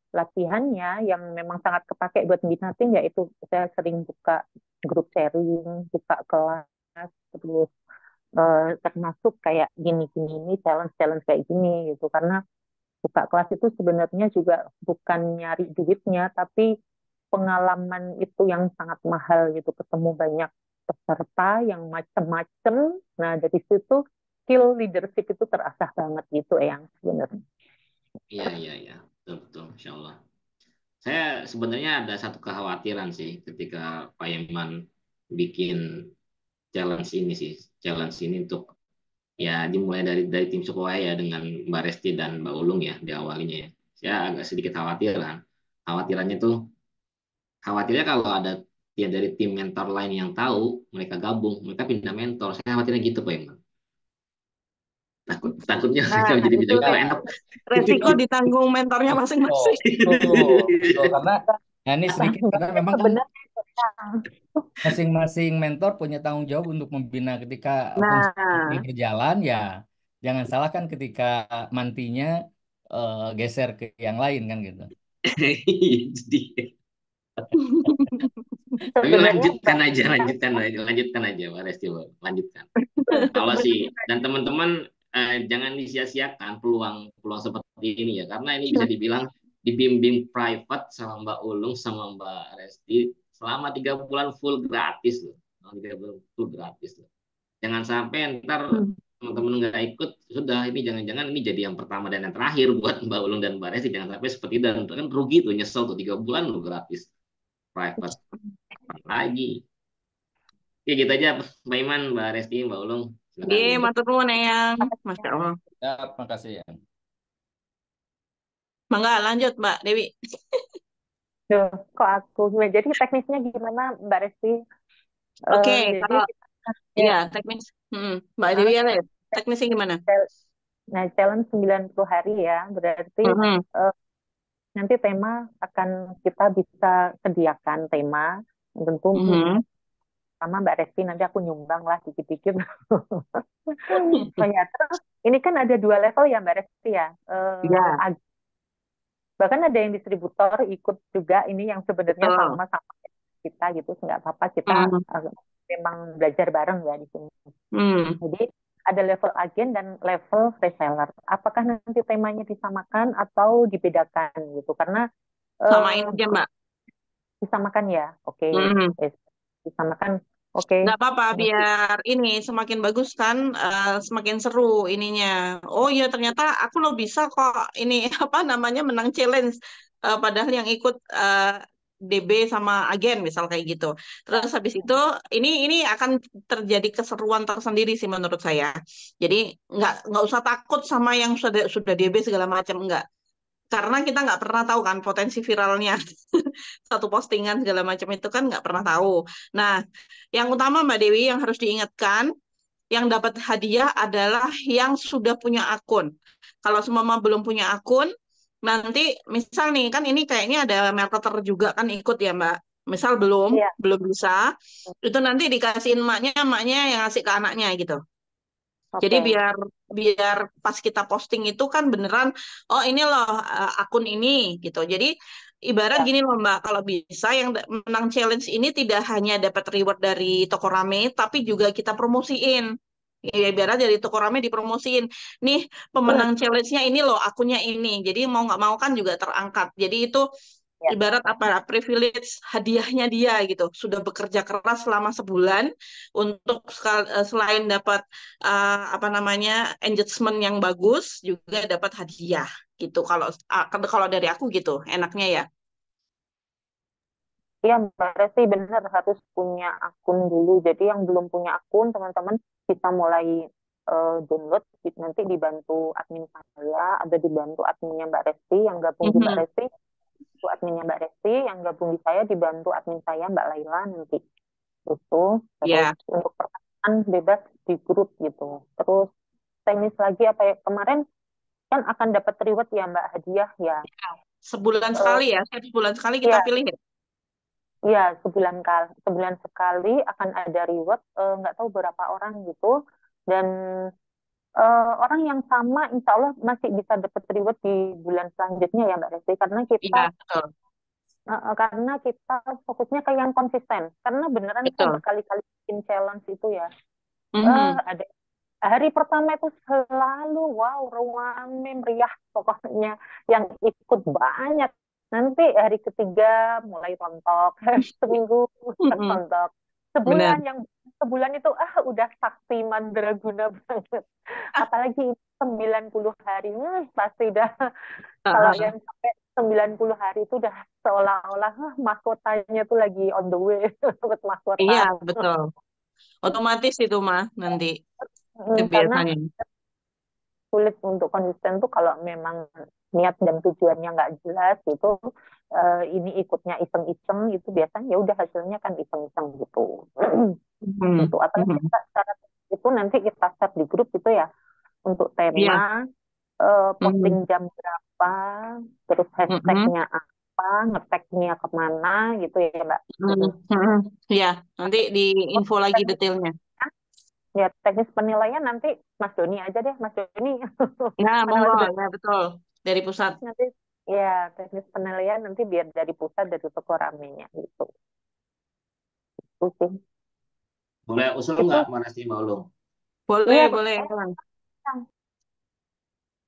latihannya yang memang sangat kepake buat binating, yaitu saya sering buka grup sharing, buka kelas, terus termasuk kayak gini-gini ini challenge-challenge kayak gini gitu, karena buka kelas itu sebenarnya juga bukan nyari duitnya, tapi pengalaman itu yang sangat mahal gitu, ketemu banyak peserta yang macem-macem. Nah, dari situ skill leadership itu terasah banget gitu yang sebenarnya. Iya. Betul, betul. Masya Allah. Saya sebenarnya ada satu kekhawatiran sih ketika Pak Iman bikin challenge ini sih. Challenge ini untuk ya dimulai dari tim Sukoya dengan Mbak Resti dan Mbak Ulung ya di awalnya ya. Saya agak sedikit khawatir kan. Khawatirannya tuh khawatirnya kalau ada ya dari tim mentor lain yang tahu mereka gabung, mereka pindah mentor. Saya khawatirnya gitu Pak Iman. Takutnya mereka Nah, jadi itu bisa enak. resiko ditanggung mentornya Oh, masing-masing. karena ya ini sedikit karena memang kan Sebenarnya masing-masing mentor punya tanggung jawab untuk membina ketika fungsi ini Nah, berjalan ya. Jangan salahkan ketika mantinya geser ke yang lain kan gitu. Jadi, tapi sebenarnya lanjutkan aja, Pak Resti, Pak. Lanjutkan. Kalau sih dan teman-teman jangan disia-siakan peluang seperti ini ya, karena ini bisa dibilang dibimbing private sama Mbak Ulung sama Mbak Resti selama 3 bulan full gratis loh. 3 bulan full gratis loh. Jangan sampai ntar teman-teman nggak ikut, sudah ini jangan-jangan ini jadi yang pertama dan yang terakhir buat Mbak Ulung dan Mbak Resti. Jangan sampai seperti itu, dan kan rugi tuh, nyesel tuh 3 bulan loh gratis private lagi. Oke, gitu aja Mbak Iman, Mbak Resti, Mbak Ulung. Silakan. matur nuwun yang Masya Allah. Ya, makasih ya. Mangga lanjut Mbak Dewi. Duh, kok aku gimana? Jadi teknisnya gimana, Mbak Resti? Oke, Jadi kalau ya, ya teknis, Mbak Dewi ya, lihat teknisnya gimana? nah, challenge 90 hari ya, berarti Mhm. nanti tema akan kita bisa sediakan tema, tentu Mhm. sama Mbak Resti nanti aku nyumbang lah dikit-dikit. Oh ya, terus ini kan ada 2 level ya Mbak Resti ya. Ya, Bahkan ada yang distributor ikut juga, ini yang sebenarnya betul. sama-sama kita gitu, nggak apa-apa kita Hmm. memang belajar bareng ya di sini. Hmm. Jadi ada level agen dan level reseller. Apakah nanti temanya disamakan atau dibedakan gitu? Karena Samain eh, aja, Mbak. disamakan ya, oke. Hmm. Disamakan, oke. Nggak apa-apa, Nanti biar ini semakin bagus kan, semakin seru ininya. Oh iya, ternyata aku lo bisa kok ini apa namanya menang challenge. Padahal yang ikut DB sama agen misal kayak gitu. Terus habis itu ini akan terjadi keseruan tersendiri sih menurut saya. Jadi nggak usah takut sama yang sudah DB segala macam, enggak, karena kita nggak pernah tahu kan potensi viralnya satu postingan segala macam itu kan nggak pernah tahu. Nah, yang utama Mbak Dewi yang harus diingatkan, yang dapat hadiah adalah yang sudah punya akun. Kalau semua belum punya akun, nanti misal nih kan ini kayaknya ada marketer juga kan ikut ya Mbak. Misal belum iya, belum bisa, itu nanti dikasihin emaknya yang ngasih ke anaknya gitu. Jadi oke. biar biar pas kita posting itu kan beneran, oh ini loh akun ini gitu. Jadi ibarat Ya, gini loh Mbak, kalau bisa yang menang challenge ini tidak hanya dapat reward dari toko rame, tapi juga kita promosiin. Ya, ibarat dari toko rame dipromosiin. Nih pemenang challenge-nya ini loh, akunnya ini. Jadi mau nggak mau kan juga terangkat. Jadi itu ya. ibarat apa privilege hadiahnya dia gitu, sudah bekerja keras selama sebulan untuk selain dapat apa namanya engagement yang bagus juga dapat hadiah gitu. Kalau dari aku gitu enaknya ya. Iya, Mbak Resti benar harus punya akun dulu. Jadi yang belum punya akun, teman-teman bisa mulai download, nanti dibantu admin saya, ada dibantu adminnya Mbak Resti, yang gabung di Mbak Mhm. Resti, itu adminnya Mbak Resti, yang gabung di saya dibantu admin saya Mbak Laila nanti. Itu, terus Ya, untuk pertanyaan bebas di grup gitu. Terus teknis lagi apa ya, kemarin kan akan dapat reward ya Mbak, hadiah ya. sebulan Eh, sekali ya, setiap sebulan sekali kita ya, pilih ya. Iya, sebulan sekali akan ada reward, nggak tahu berapa orang gitu. Dan orang yang sama, insya Allah masih bisa dapat reward di bulan selanjutnya ya Mbak Desi. Iya, betul. Karena kita fokusnya ke yang konsisten. Karena beneran saya Betul. berkali-kali bikin challenge itu ya. Mhm. Ada hari pertama itu selalu wow, ramai meriah pokoknya, yang ikut banyak. Nanti hari ketiga mulai rontok, seminggu Mhm. rontok, Benar. sebulan itu udah sakti mandraguna banget. Apalagi 90 hari, pasti dah. Kalau Heeh. yang sampai 90 hari itu udah seolah-olah mahkotanya tuh lagi on the way dapat mahkota. Iya, betul. Otomatis itu mah nanti itu Karena biasanya. sulit untuk konsisten tuh kalau memang niat dan tujuannya nggak jelas gitu. Ini ikutnya iseng-iseng itu biasanya ya udah hasilnya kan iseng-iseng gitu. Mhm. Gitu, apalagi Mhm. syarat itu nanti kita set di grup gitu ya, untuk Iya. tema, posting Mhm. jam berapa, terus Mhm. hashtagnya apa, ngetagnya kemana gitu ya Mbak. Mhm. Mhm. Iya, nanti di Oh, info lagi teknis, detailnya. ya teknis penilaian nanti Mas Doni aja deh, Mas Doni. Nah, Karena monggo Mas ya betul dari pusat. nanti ya teknis penilaian nanti biar dari pusat, dari toko ramenya gitu. Itu sih. Boleh usul Itu nggak, Mas Mbak Ulung? Boleh, iya boleh. Kang.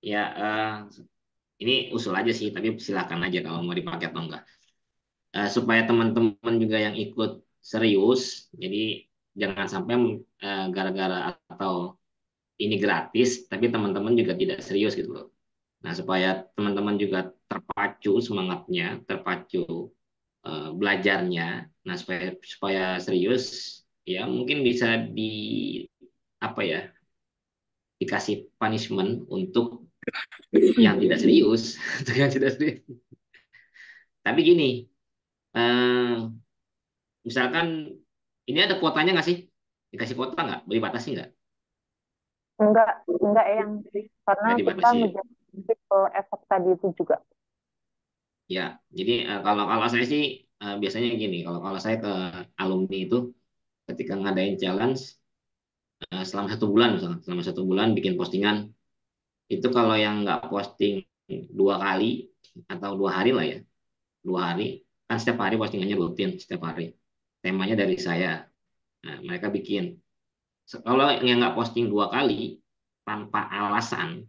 Ya, ini usul aja sih, tapi silakan aja kalau mau dipakai atau enggak. Supaya teman-teman juga yang ikut serius, jadi jangan sampai gara-gara atau ini gratis, tapi teman-teman juga tidak serius gitu loh. Nah, supaya teman-teman juga terpacu semangatnya, terpacu belajarnya. Nah, supaya supaya serius, ya mungkin bisa di apa ya, dikasih punishment untuk yang tidak serius, untuk yang tidak serius. Tapi gini, eh, misalkan ini ada kuotanya nggak sih? Dikasih kuota nggak? Boleh batasi nggak? enggak enggak yang, karena Nggak kita dibatasi. ngejar ke efek tadi itu juga. Ya, jadi kalau kalau saya sih biasanya gini, kalau kalau saya ke alumni itu ketika ngadain challenge selama 1 bulan misalnya, selama 1 bulan bikin postingan itu kalau yang nggak posting 2 kali atau 2 hari lah ya, 2 hari kan setiap hari postingannya rutin setiap hari. temanya dari saya. Nah, mereka bikin. Kalau yang nggak posting 2 kali tanpa alasan,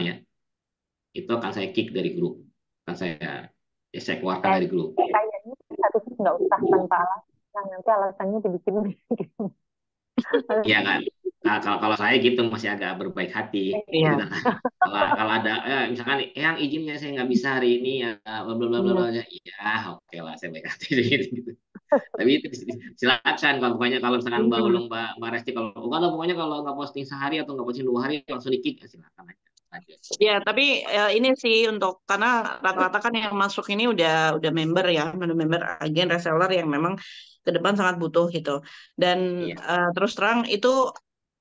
ya, itu akan saya kick dari grup. Akan saya keluarkan Eh, dari grup. kayaknya harusnya nggak usah tanpa alasan, nanti alasannya dibikin. Iya kan? Kalau saya gitu masih agak berbaik hati gitu Iya. kan. Kalau ada misalkan yang izinnya saya nggak bisa hari ini ya bla bla bla bla bla, iya oke lah saya baik hati gitu. Tapi itu silakan kalau pokoknya kalau misalkan Mbak Hmm. Ulung Mbak Resti kalau enggak lah pokoknya kalau nggak posting sehari atau nggak posting 2 hari langsung di kick ya silakan aja. Lanjut. Ya, tapi ini sih untuk karena rata-rata kan yang masuk ini udah member ya, member agen reseller yang memang ke depan sangat butuh gitu. Dan Iya. terus terang itu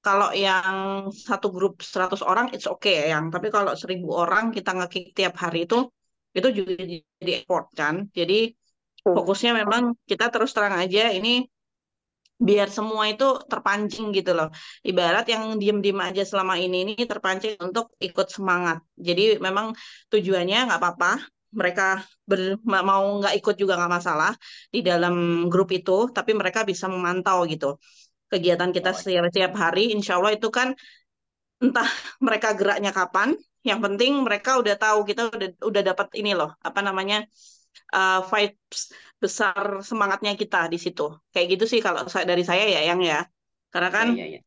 kalau yang satu grup 100 orang it's okay ya, yang tapi kalau 1.000 orang kita nge-kick tiap hari itu juga jadi effort kan. Jadi Tuh. fokusnya memang kita terus terang aja ini biar semua itu terpancing gitu loh. Ibarat yang diem-diem aja selama ini terpancing untuk ikut semangat. Jadi memang tujuannya nggak apa-apa. Mereka mau nggak ikut juga nggak masalah di dalam grup itu, tapi mereka bisa memantau gitu kegiatan kita Oh, setiap hari. Insya Allah itu kan entah mereka geraknya kapan. Yang penting mereka udah tahu kita udah dapat ini loh, apa namanya vibes besar semangatnya kita di situ. Kayak gitu sih kalau dari saya ya yang ya. Karena kan iya iya iya.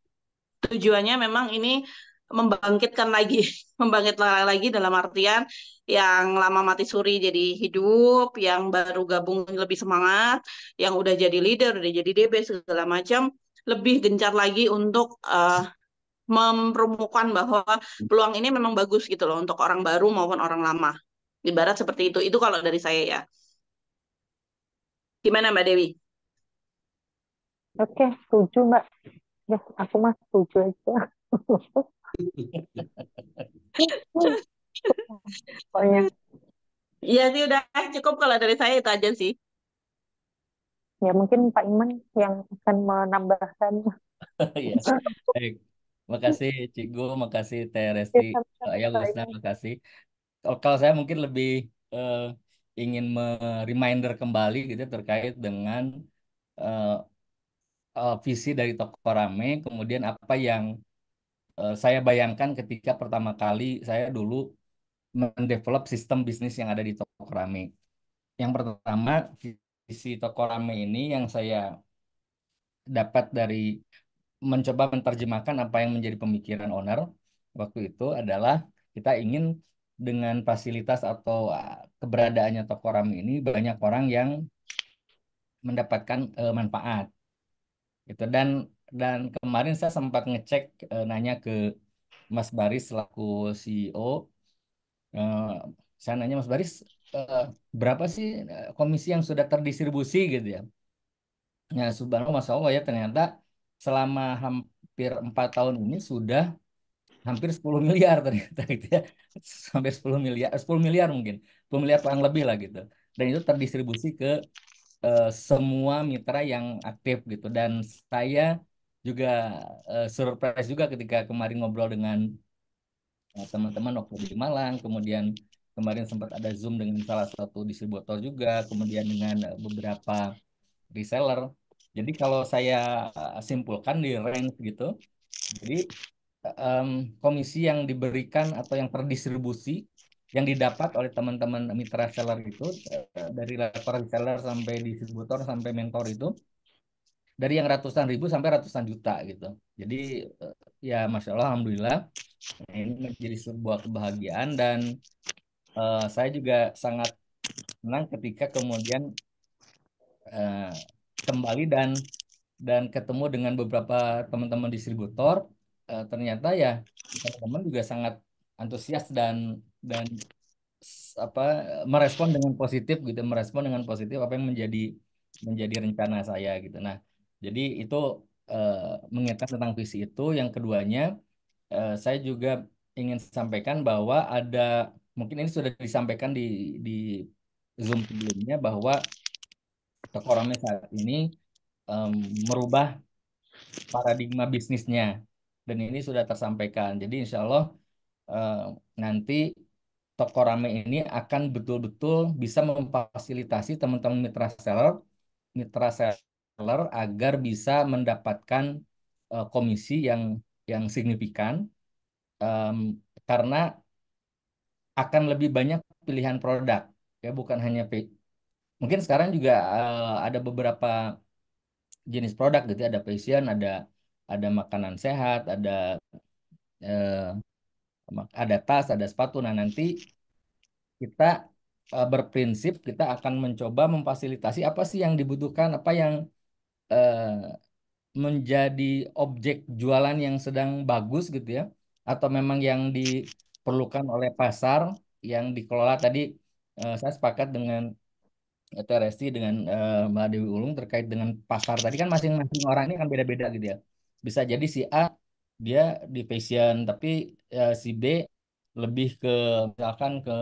tujuannya memang ini membangkitkan lagi, membangkitkan lagi dalam artian yang lama mati suri jadi hidup, yang baru gabung lebih semangat, yang udah jadi leader, udah jadi DB segala macam, lebih gencar lagi untuk mempromokan bahwa peluang ini memang bagus gitu loh untuk orang baru maupun orang lama. Ibarat seperti itu. Itu kalau dari saya ya. Gimana Mbak Dewi? Oke, setuju Mbak. Ya, aku mah setuju aja. Pokoknya Iya sih udah cukup kalau dari saya itu aja sih. ya mungkin Pak Iman yang akan menambahkan. Iya. Baik. Makasih Cigo, makasih Teh Resti, Ya, sama-sama ya Pak Gusna, Iman. makasih. Kalau saya mungkin lebih eh, ingin reminder kembali gitu terkait dengan eh, visi dari Toko Rame, kemudian apa yang saya bayangkan ketika pertama kali saya dulu mendevelop sistem bisnis yang ada di Toko Rame. Yang pertama, visi Toko Rame ini yang saya dapat dari mencoba menerjemahkan apa yang menjadi pemikiran owner waktu itu adalah kita ingin dengan fasilitas atau keberadaannya toko Rame ini banyak orang yang mendapatkan manfaat gitu dan kemarin saya sempat ngecek nanya ke Mas Baris selaku CEO, eh, saya nanya Mas Baris, eh, berapa sih komisi yang sudah terdistribusi gitu ya. Ya, subhanallah, masya Allah ya, ternyata selama hampir 4 tahun ini sudah hampir 10 miliar ternyata gitu ya. Sampai 10 miliar, 10 miliar mungkin. 10 miliar kurang lebih lah gitu. Dan itu terdistribusi ke semua mitra yang aktif gitu. Dan saya juga surprise juga ketika kemarin ngobrol dengan teman-teman waktu di Malang, kemudian kemarin sempat ada Zoom dengan salah satu distributor juga, kemudian dengan beberapa reseller. Jadi kalau saya simpulkan di range gitu, jadi em, komisi yang diberikan atau yang terdistribusi yang didapat oleh teman-teman mitra seller itu dari level reseller sampai distributor sampai mentor itu dari yang ratusan ribu sampai ratusan juta gitu. Jadi ya Masya Allah, Alhamdulillah ini menjadi sebuah kebahagiaan dan saya juga sangat senang ketika kemudian eh, kembali dan ketemu dengan beberapa teman-teman distributor, ternyata ya teman-teman juga sangat antusias dan apa merespon dengan positif gitu, merespon dengan positif apa yang menjadi rencana saya gitu. Nah, jadi itu eh, mengingatkan tentang visi itu. Yang keduanya, saya juga ingin sampaikan bahwa ada mungkin ini sudah disampaikan di Zoom sebelumnya bahwa Toko Rame saat ini em, merubah paradigma bisnisnya dan ini sudah tersampaikan. Jadi insya Allah eh, nanti Toko Rame ini akan betul-betul bisa memfasilitasi teman-teman mitra seller mitra seller agar bisa mendapatkan komisi yang signifikan, em, karena akan lebih banyak pilihan produk, ya bukan hanya mungkin sekarang juga ada beberapa jenis produk gitu ya, ada fashion, ada makanan sehat, eh, ada tas, ada sepatu. Nah, nanti kita berprinsip kita akan mencoba memfasilitasi apa sih yang dibutuhkan, apa yang eh, menjadi objek jualan yang sedang bagus gitu ya, atau memang yang diperlukan oleh pasar yang dikelola tadi. Saya sepakat dengan Resti dengan Mbak Dewi Ulung terkait dengan pasar tadi, kan masing-masing orang ini kan beda-beda gitu ya. Bisa jadi si A dia di fashion, tapi si B lebih ke misalkan ke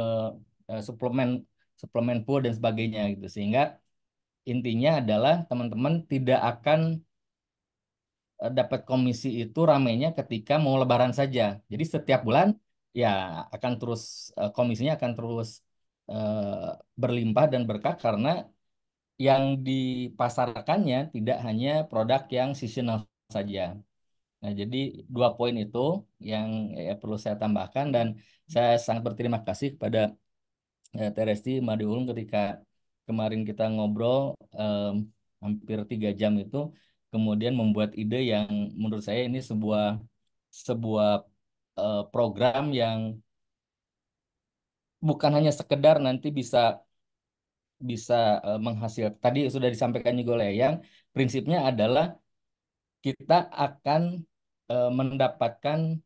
suplemen suplemen food dan sebagainya gitu. Sehingga intinya adalah teman-teman tidak akan dapat komisi itu ramainya ketika mau lebaran saja. Jadi setiap bulan ya akan terus komisinya akan terus berlimpah dan berkah karena yang dipasarkannya tidak hanya produk yang seasonal saja. Nah, jadi dua poin itu yang perlu saya tambahkan, dan saya sangat berterima kasih kepada Teresti Madiulung ketika kemarin kita ngobrol hampir 3 jam itu, kemudian membuat ide yang menurut saya ini sebuah sebuah program yang bukan hanya sekedar nanti bisa bisa menghasilkan, tadi sudah disampaikan juga oleh Yang, prinsipnya adalah kita akan mendapatkan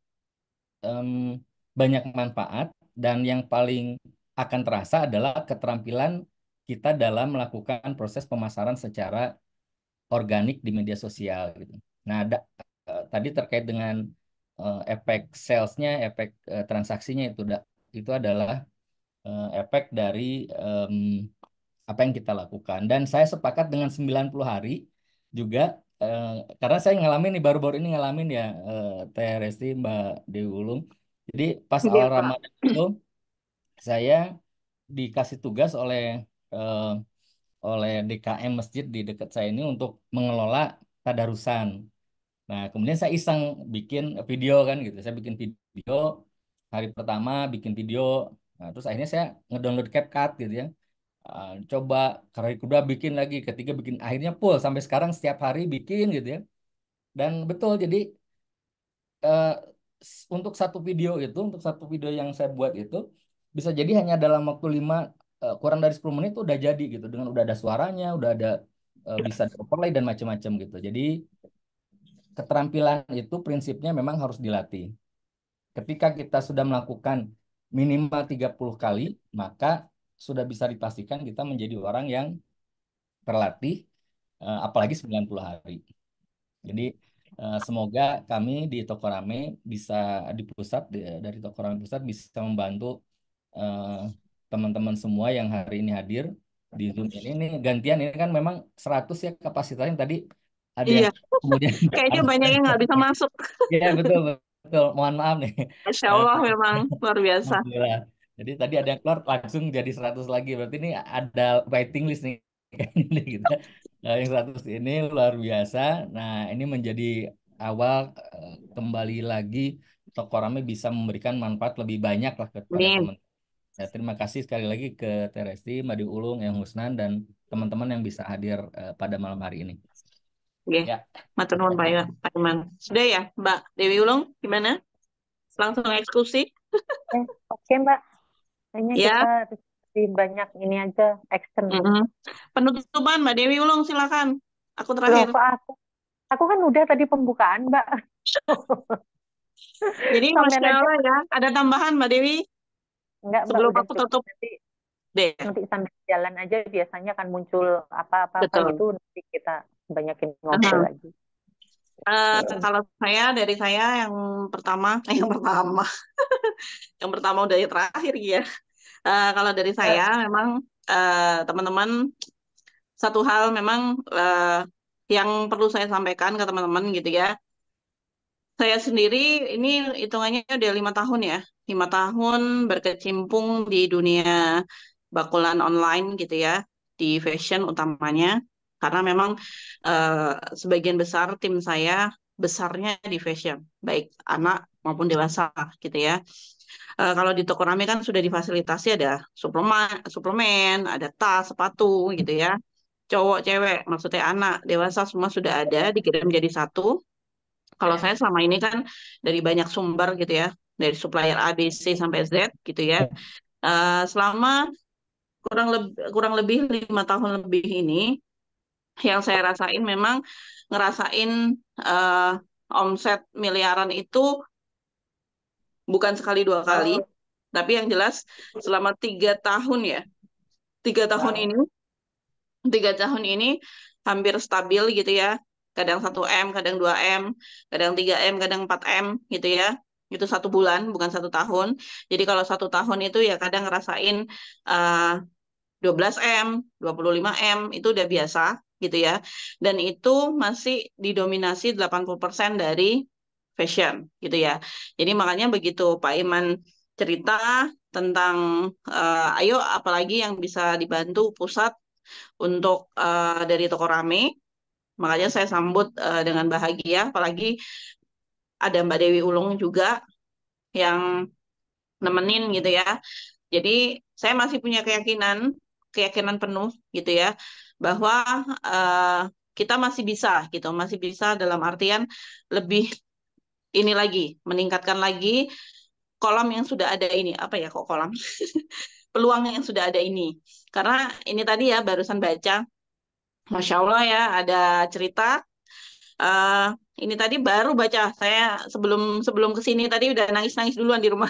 em, banyak manfaat, dan yang paling akan terasa adalah keterampilan kita dalam melakukan proses pemasaran secara organik di media sosial gitu. Nah, tadi terkait dengan efek salesnya, efek transaksinya itu adalah efek dari em, apa yang kita lakukan. Dan saya sepakat dengan 90 hari juga, eh, karena saya ngalamin nih, baru-baru ini ngalamin ya, Teh Resti, Mbak Dewi Ulung. Jadi pas Iya, awal Pak. Ramadan itu saya dikasih tugas eh, oleh DKM masjid di dekat saya ini untuk mengelola tadarusan. Nah, kemudian saya iseng bikin video kan gitu. Saya bikin video hari pertama, bikin video. Nah, terus akhirnya saya ngedownload CapCut gitu ya. Coba hari kedua bikin lagi, ketiga bikin, akhirnya full sampai sekarang setiap hari bikin gitu ya. Dan betul, jadi eh, untuk satu video yang saya buat itu bisa jadi hanya dalam waktu kurang dari 10 menit tuh udah jadi gitu, dengan udah ada suaranya, udah ada bisa di overlay dan macam-macam gitu. Jadi keterampilan itu prinsipnya memang harus dilatih. Ketika kita sudah melakukan minimal 30 kali, maka sudah bisa dipastikan kita menjadi orang yang terlatih, apalagi 90 hari. Jadi semoga kami di Toko Rame bisa di pusat dari Toko Rame Pusat bisa membantu eh, teman-teman semua yang hari ini hadir di Zoom ini. Ini gantian, ini kan memang 100 ya kapasitasnya, tadi ada yang Iya, kemudian kayaknya harus banyak yang nggak bisa masuk. ya betul betul, mohon maaf nih. Masya Eh, Allah, memang luar biasa. Alhamdulillah. Jadi tadi ada yang keluar langsung jadi 100 lagi. Berarti ini ada waiting list nih. Ini gitu. Yang 100 ini luar biasa. Nah, ini menjadi awal kembali lagi Toko Rame bisa memberikan manfaat lebih banyak lah kepada Amin. teman. Ya, terima kasih sekali lagi ke Teresti, Madi Ulung, Yang Husnan, dan teman-teman yang bisa hadir pada malam hari ini. Oke, Ya, matur nuwun Pak Iman. Sudah ya, Mbak Dewi Ulung, gimana? Langsung eksekusi? Oke, Mbak. Kayaknya kita Ya. lebih banyak ini aja, action. Mm-mm. Penutupan Mbak Dewi Ulung, silakan. Aku Loh, terakhir. kok aku kan udah tadi pembukaan, Mbak. Jadi Sampean Masya aja. Allah ya, ada tambahan Mbak Dewi Enggak, Mbak, sebelum udah aku cukup. tutup deh. Nanti sambil jalan aja biasanya kan muncul apa-apa Betul. gitu, nanti kita banyakin Aha. ngobrol lagi. Kalau dari saya yang pertama, yang pertama udah yang terakhir ya. Kalau dari saya memang teman-teman, satu hal memang yang perlu saya sampaikan ke teman-teman gitu ya. Saya sendiri ini hitungannya udah 5 tahun ya, 5 tahun berkecimpung di dunia bakulan online gitu ya, di fashion utamanya. Karena memang sebagian besar tim saya besarnya di fashion, baik anak maupun dewasa gitu ya. Kalau di toko rame kan sudah difasilitasi ada suplemen, ada tas, sepatu gitu ya. Cowok, cewek, maksudnya anak, dewasa semua sudah ada dikirim jadi satu. Kalau saya selama ini kan dari banyak sumber gitu ya, dari supplier A, B, C sampai Z gitu ya. Selama kurang lebih 5 tahun lebih ini, yang saya rasain memang ngerasain eh, omset miliaran itu bukan sekali dua kali, tapi yang jelas selama 3 tahun ya, 3 tahun ini 3 tahun ini hampir stabil gitu ya. Kadang 1 M, kadang 2 M, kadang 3 M, kadang 4 M gitu ya. Itu 1 bulan, bukan 1 tahun. Jadi kalau 1 tahun itu ya kadang ngerasain uh, 12 M, 25 M, itu udah biasa gitu ya. Dan itu masih didominasi 80% dari fashion gitu ya. Jadi makanya begitu Pak Iman cerita tentang ayo apalagi yang bisa dibantu pusat untuk dari toko rame, makanya saya sambut dengan bahagia, apalagi ada Mbak Dewi Ulung juga yang nemenin gitu ya. Jadi saya masih punya keyakinan penuh gitu ya, bahwa eh, kita masih bisa gitu, masih bisa dalam artian lebih ini lagi, meningkatkan lagi kolam yang sudah ada ini. Apa ya kok kolam? Peluang yang sudah ada ini. Karena ini tadi ya barusan baca, Masya Allah ya, ada cerita. eh ini tadi baru baca saya sebelum sebelum ke sini tadi udah nangis-nangis duluan di rumah.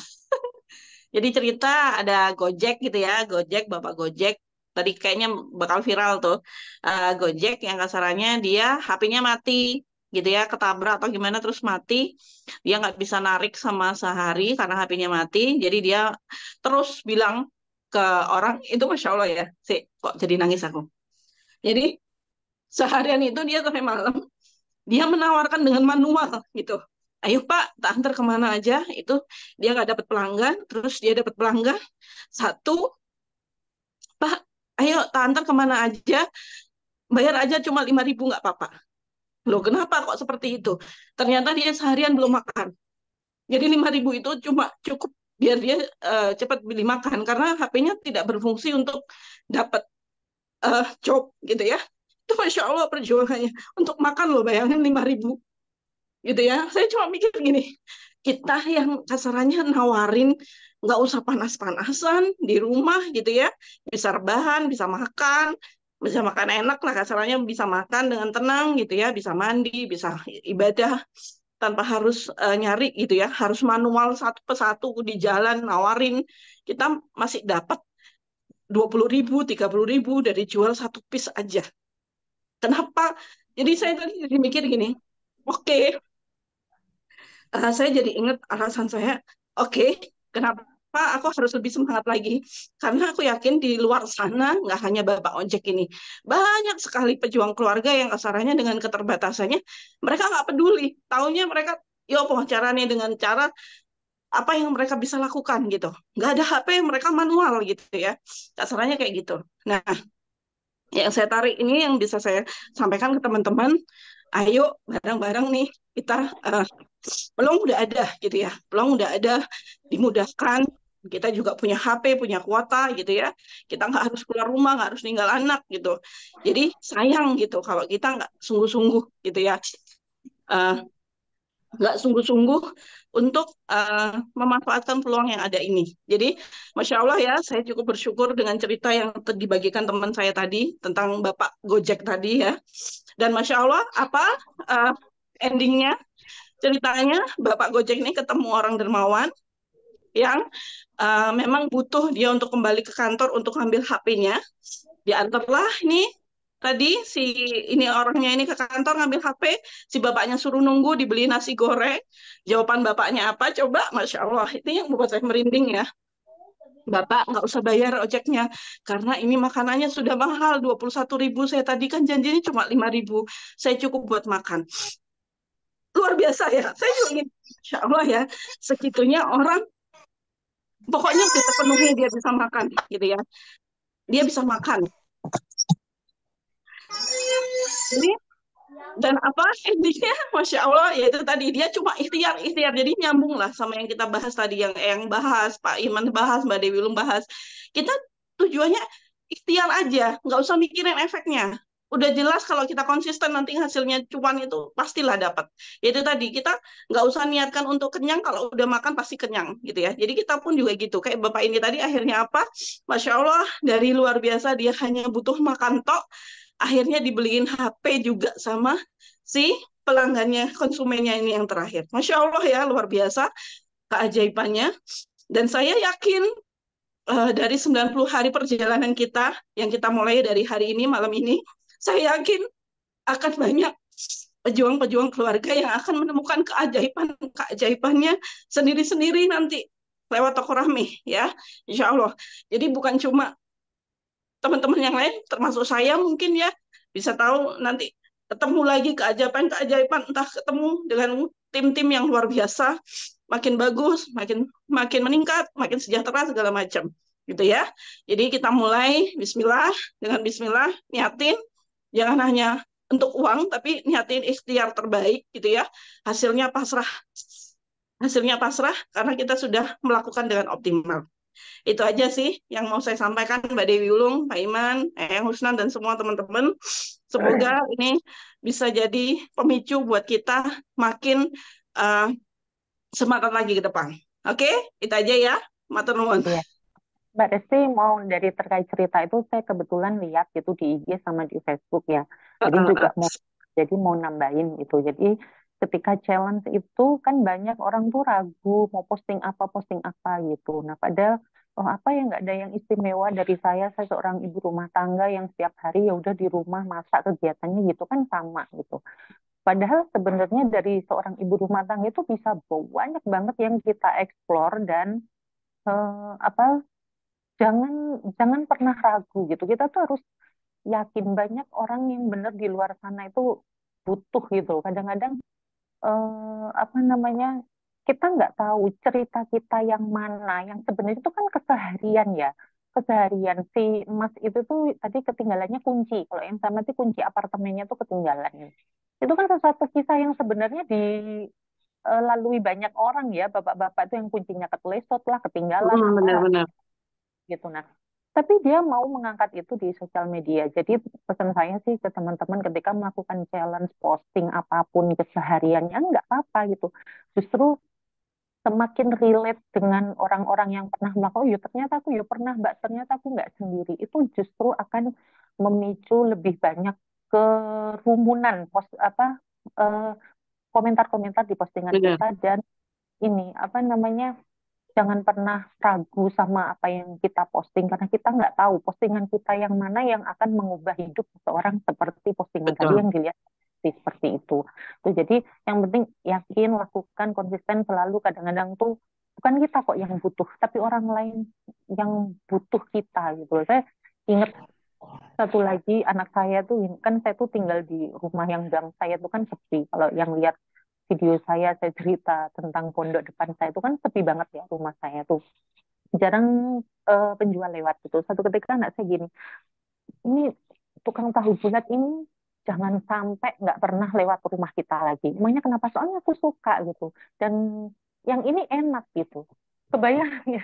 Jadi cerita ada Gojek gitu ya, Gojek, Bapak Gojek. Tadi kayaknya bakal viral tuh. Gojek yang kasarannya dia HP-nya mati gitu ya, ketabrak atau gimana terus mati. Dia nggak bisa narik sama sehari karena HP-nya mati. Jadi dia terus bilang ke orang, itu Masya Allah ya, sih kok jadi nangis aku. Jadi seharian itu dia sampai malam dia menawarkan dengan manual gitu. Ayo Pak, tak antar kemana aja. Itu dia nggak dapat pelanggan, terus dia dapat pelanggan satu. Pak, ayo tak antar kemana aja, bayar aja cuma 5.000 nggak apa-apa. Loh kenapa kok seperti itu? Ternyata dia seharian belum makan. Jadi 5.000 itu cuma cukup biar dia cepat beli makan karena HP-nya tidak berfungsi untuk dapat job gitu ya. Itu Masya Allah perjuangannya. Untuk makan loh bayangin 5.000 gitu ya. Saya cuma mikir gini, kita yang kasarannya nawarin nggak usah panas-panasan di rumah gitu ya, bisa rebahan, bisa makan enak lah kasarannya, bisa makan dengan tenang gitu ya, bisa mandi, bisa ibadah tanpa harus nyari gitu ya, harus manual satu persatu di jalan nawarin, kita masih dapat 20.000, 30.000 dari jual satu piece aja. Kenapa? Jadi saya tadi jadi mikir gini, oke, saya jadi ingat alasan saya, oke, kenapa aku harus lebih semangat lagi? Karena aku yakin di luar sana, nggak hanya Bapak Ojek ini, banyak sekali pejuang keluarga yang kasarannya dengan keterbatasannya, mereka nggak peduli. Taunya mereka, yo caranya dengan cara apa yang mereka bisa lakukan gitu. Nggak ada HP, mereka manual gitu ya. Kasarannya kayak gitu. Nah, yang saya tarik ini yang bisa saya sampaikan ke teman-teman, ayo bareng-bareng nih kita peluang udah ada gitu ya, peluang udah ada, dimudahkan, kita juga punya HP, punya kuota gitu ya, kita nggak harus keluar rumah, nggak harus tinggal anak gitu, jadi sayang gitu kalau kita nggak sungguh-sungguh gitu ya, Eh, nggak sungguh-sungguh untuk memanfaatkan peluang yang ada ini. Jadi, Masya Allah ya, saya cukup bersyukur dengan cerita yang dibagikan teman saya tadi tentang Bapak Gojek tadi ya. Dan Masya Allah, apa endingnya? Ceritanya Bapak Gojek ini ketemu orang dermawan yang memang butuh dia untuk kembali ke kantor untuk ambil HP-nya. Diantarlah nih tadi si ini orangnya ini ke kantor ngambil HP, si bapaknya suruh nunggu dibeli nasi goreng. Jawaban bapaknya apa? Coba, Masya Allah, itu yang membuat saya merinding ya. Bapak nggak usah bayar ojeknya karena ini makanannya sudah mahal 21.000. Saya tadi kan janjinya cuma 5.000. Saya cukup buat makan. Luar biasa ya. Saya juga ingin, Insya Allah ya, segitunya orang pokoknya udah terpenuhi dia bisa makan gitu ya. Dia bisa makan. Ini dan apa endingnya, masya Allah, ya itu tadi dia cuma ikhtiar ikhtiar, jadi nyambung lah sama yang kita bahas tadi, yang bahas Pak Iman bahas, Mbak Dewi Ulum bahas. Kita tujuannya ikhtiar aja, nggak usah mikirin efeknya. Udah jelas kalau kita konsisten nanti hasilnya cuan itu pastilah dapat. Itu tadi kita nggak usah niatkan untuk kenyang, kalau udah makan pasti kenyang gitu ya. Jadi kita pun juga gitu. Kayak Bapak ini tadi akhirnya apa? Masya Allah, dari luar biasa, dia hanya butuh makan tok, akhirnya dibeliin HP juga sama si pelanggannya, konsumennya ini yang terakhir. Masya Allah ya, luar biasa keajaibannya. Dan saya yakin dari 90 hari perjalanan kita, yang kita mulai dari hari ini, malam ini, saya yakin akan banyak pejuang-pejuang keluarga yang akan menemukan keajaibannya sendiri-sendiri nanti lewat toko Rahmi ya, insya Allah. Jadi bukan cuma teman-teman yang lain, termasuk saya mungkin ya, bisa tahu nanti ketemu lagi keajaiban-keajaiban, entah ketemu dengan tim-tim yang luar biasa, makin bagus, makin makin meningkat, makin sejahtera segala macam, gitu ya. Jadi kita mulai Bismillah, dengan Bismillah niatin, jangan hanya untuk uang, tapi niatin ikhtiar terbaik, gitu ya. Hasilnya pasrah, hasilnya pasrah karena kita sudah melakukan dengan optimal. Itu aja sih yang mau saya sampaikan, Mbak Dewi Ulung, Pak Iman, Husnan, dan semua teman-teman. Semoga ini bisa jadi pemicu buat kita makin uh, semangat lagi ke depan. Oke, itu aja ya. Matur nuwun. Iya. Mbak Resti mau dari terkait cerita itu saya kebetulan lihat gitu di IG sama di Facebook ya. Jadi juga mau nambahin itu. Jadi ketika challenge itu kan banyak orang tuh ragu mau posting apa gitu. Nah padahal oh apa ya nggak ada yang istimewa dari saya seorang ibu rumah tangga yang setiap hari ya udah di rumah masak kegiatannya gitu kan sama gitu. Padahal sebenarnya dari seorang ibu rumah tangga itu bisa banyak banget yang kita explore dan apa jangan jangan pernah ragu gitu. Kita tuh harus yakin banyak orang yang benar di luar sana itu butuh gitu. Kadang-kadang apa namanya kita nggak tahu cerita kita yang mana yang sebenarnya itu kan keseharian ya. Keseharian si Mas itu tuh tadi ketinggalannya kunci. Kalau yang sama tuh kunci apartemennya tuh ketinggalan. Itu kan sesuatu kisah yang sebenarnya dilalui banyak orang ya. Bapak-bapak itu yang kuncinya ketelesot lah, ketinggalan apalah Benar-benar. gitu. Nah, tapi dia mau mengangkat itu di sosial media. Jadi pesan saya sih ke teman-teman ketika melakukan challenge posting apapun kesehariannya nggak apa-apa gitu. Justru semakin relate dengan orang-orang yang pernah melakukan, oh ya ternyata aku ya pernah Mbak, ternyata aku nggak sendiri. Itu justru akan memicu lebih banyak kerumunan eh, komentar-komentar di postingan Benar. kita dan ini apa namanya jangan pernah ragu sama apa yang kita posting karena kita nggak tahu postingan kita yang mana yang akan mengubah hidup seseorang seperti postingan tadi Betul. yang dilihat seperti itu. Tuh, jadi yang penting yakin, lakukan, konsisten selalu. Kadang-kadang tuh bukan kita kok yang butuh, tapi orang lain yang butuh kita gitu. Saya ingat satu lagi anak saya tuh kan saya tuh tinggal di rumah yang gang saya tuh kan sepi. Kalau yang lihat video saya cerita tentang pondok depan saya itu kan sepi banget ya rumah saya tuh jarang penjual lewat gitu. Satu ketika anak saya gini, ini tukang tahu bulat ini jangan sampai nggak pernah lewat rumah kita lagi. Emangnya kenapa? Soalnya aku suka gitu. Dan yang ini enak gitu. Kebayang ya.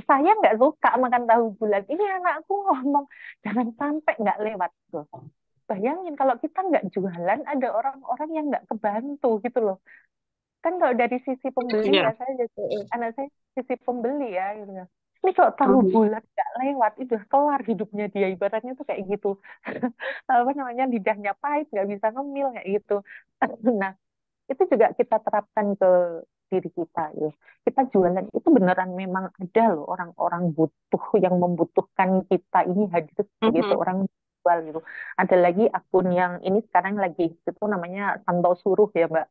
Saya nggak suka makan tahu bulat. Ini anakku ngomong jangan sampai nggak lewat gitu. Bayangin kalau kita nggak jualan, ada orang-orang yang nggak kebantu gitu loh. Kan kalau dari sisi pembeli Iya. ya saya jadi anak saya sisi pembeli ya gitu ya. Ini kalau tahu bulat nggak lewat itu udah kelar hidupnya dia ibaratnya tuh kayak gitu. Apa namanya lidahnya pahit nggak bisa ngemil kayak gitu. Nah itu juga kita terapkan ke diri kita ya. Kita jualan itu beneran memang ada loh orang-orang butuh yang membutuhkan kita ini hadir sebagai Mhm. seorang jual gitu. Ada lagi akun yang ini sekarang lagi itu namanya Santau Suruh ya Mbak.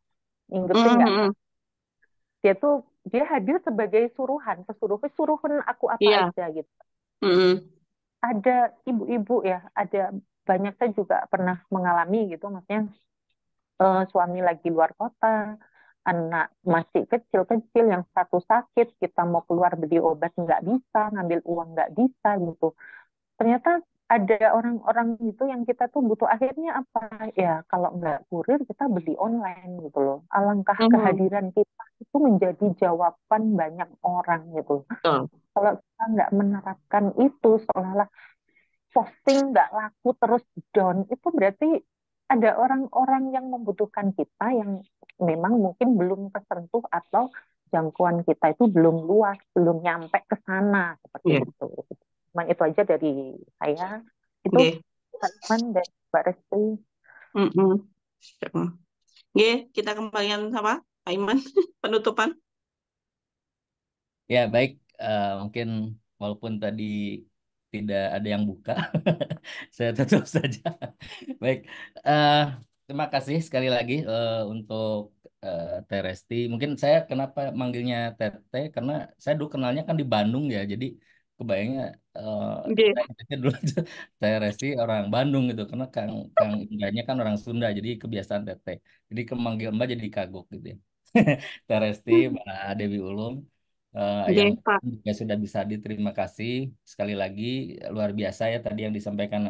Ingetin nggak? Mhm. Dia hadir sebagai suruhan aku apa Iya. aja gitu. Mhm. Ada ibu-ibu ya, ada banyak saya juga pernah mengalami gitu, maksudnya suami lagi luar kota, anak masih kecil-kecil yang satu sakit, kita mau keluar beli obat nggak bisa, ngambil uang nggak bisa gitu. Ternyata ada orang-orang itu yang kita tuh butuh, akhirnya apa ya, kalau nggak kurir kita beli online gitu loh. Alangkah Mhm. kehadiran kita itu menjadi jawaban banyak orang gitu. Betul. Kalau kita nggak menerapkan itu, seolah-olah posting nggak laku terus down, itu berarti ada orang-orang yang membutuhkan kita yang memang mungkin belum tersentuh, atau jangkauan kita itu belum luas, belum nyampe ke sana seperti Iya. itu. Cuman itu aja dari saya. Itu Oke. Pak Iman dan Mbak Resti. Mhm. Oke, kita kembalikan sama Pak Iman penutupan. Ya, baik. Mungkin walaupun tadi tidak ada yang buka, saya tutup saja. Baik. eh, Terima kasih sekali lagi untuk Teh Resti. Mungkin saya kenapa manggilnya Teteh, karena saya dulu kenalnya kan di Bandung ya. Jadi kebayangnya Oke. saya dulu Teh Resti orang Bandung gitu. Karena Kang Kang Indahnya kan orang Sunda, jadi kebiasaan Teteh. Jadi kemanggil Mbak jadi kagok gitu ya. Teh Resti, Mbak Dewi Ulum. Oke, Yang Pak. juga sudah bisa diterima kasih sekali lagi, luar biasa ya tadi yang disampaikan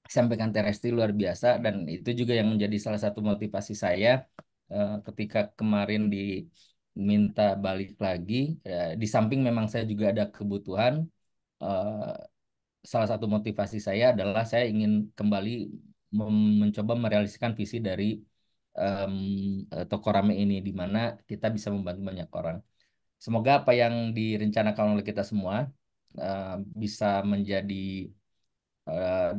sampaikan Teresti luar biasa, dan itu juga yang menjadi salah satu motivasi saya ketika kemarin diminta balik lagi. Di samping memang saya juga ada kebutuhan, eh, salah satu motivasi saya adalah saya ingin kembali mencoba merealisasikan visi dari em, toko rame ini, di mana kita bisa membantu banyak orang. Semoga apa yang direncanakan oleh kita semua eh, bisa menjadi eh,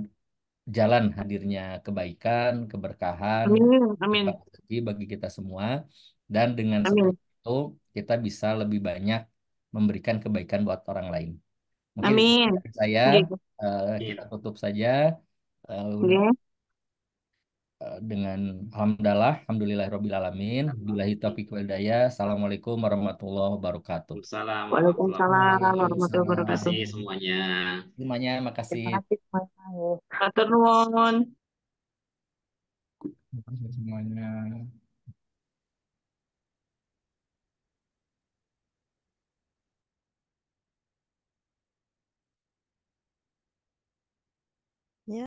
jalan hadirnya kebaikan, keberkahan, Amin. Amin. limpah rezeki bagi kita semua. Dan dengan Amin. seperti itu, kita bisa lebih banyak memberikan kebaikan buat orang lain. Mungkin itu Amin. dari saya. Oke. Kita Iya. tutup saja eh, Oke. dengan alhamdulillah, alhamdulillahirabbil alamin. Billahi taufiq wal hidayah. Assalamualaikum warahmatullahi wabarakatuh. Waalaikumsalam warahmatullahi Waalaikumsalam warahmatullahi wabarakatuh. Terima Waalaikumsalam. wabarakatuh. kasih semuanya. Semuanya, makasih. Terima kasih semuanya. Hatur nuwun. Makasih semuanya.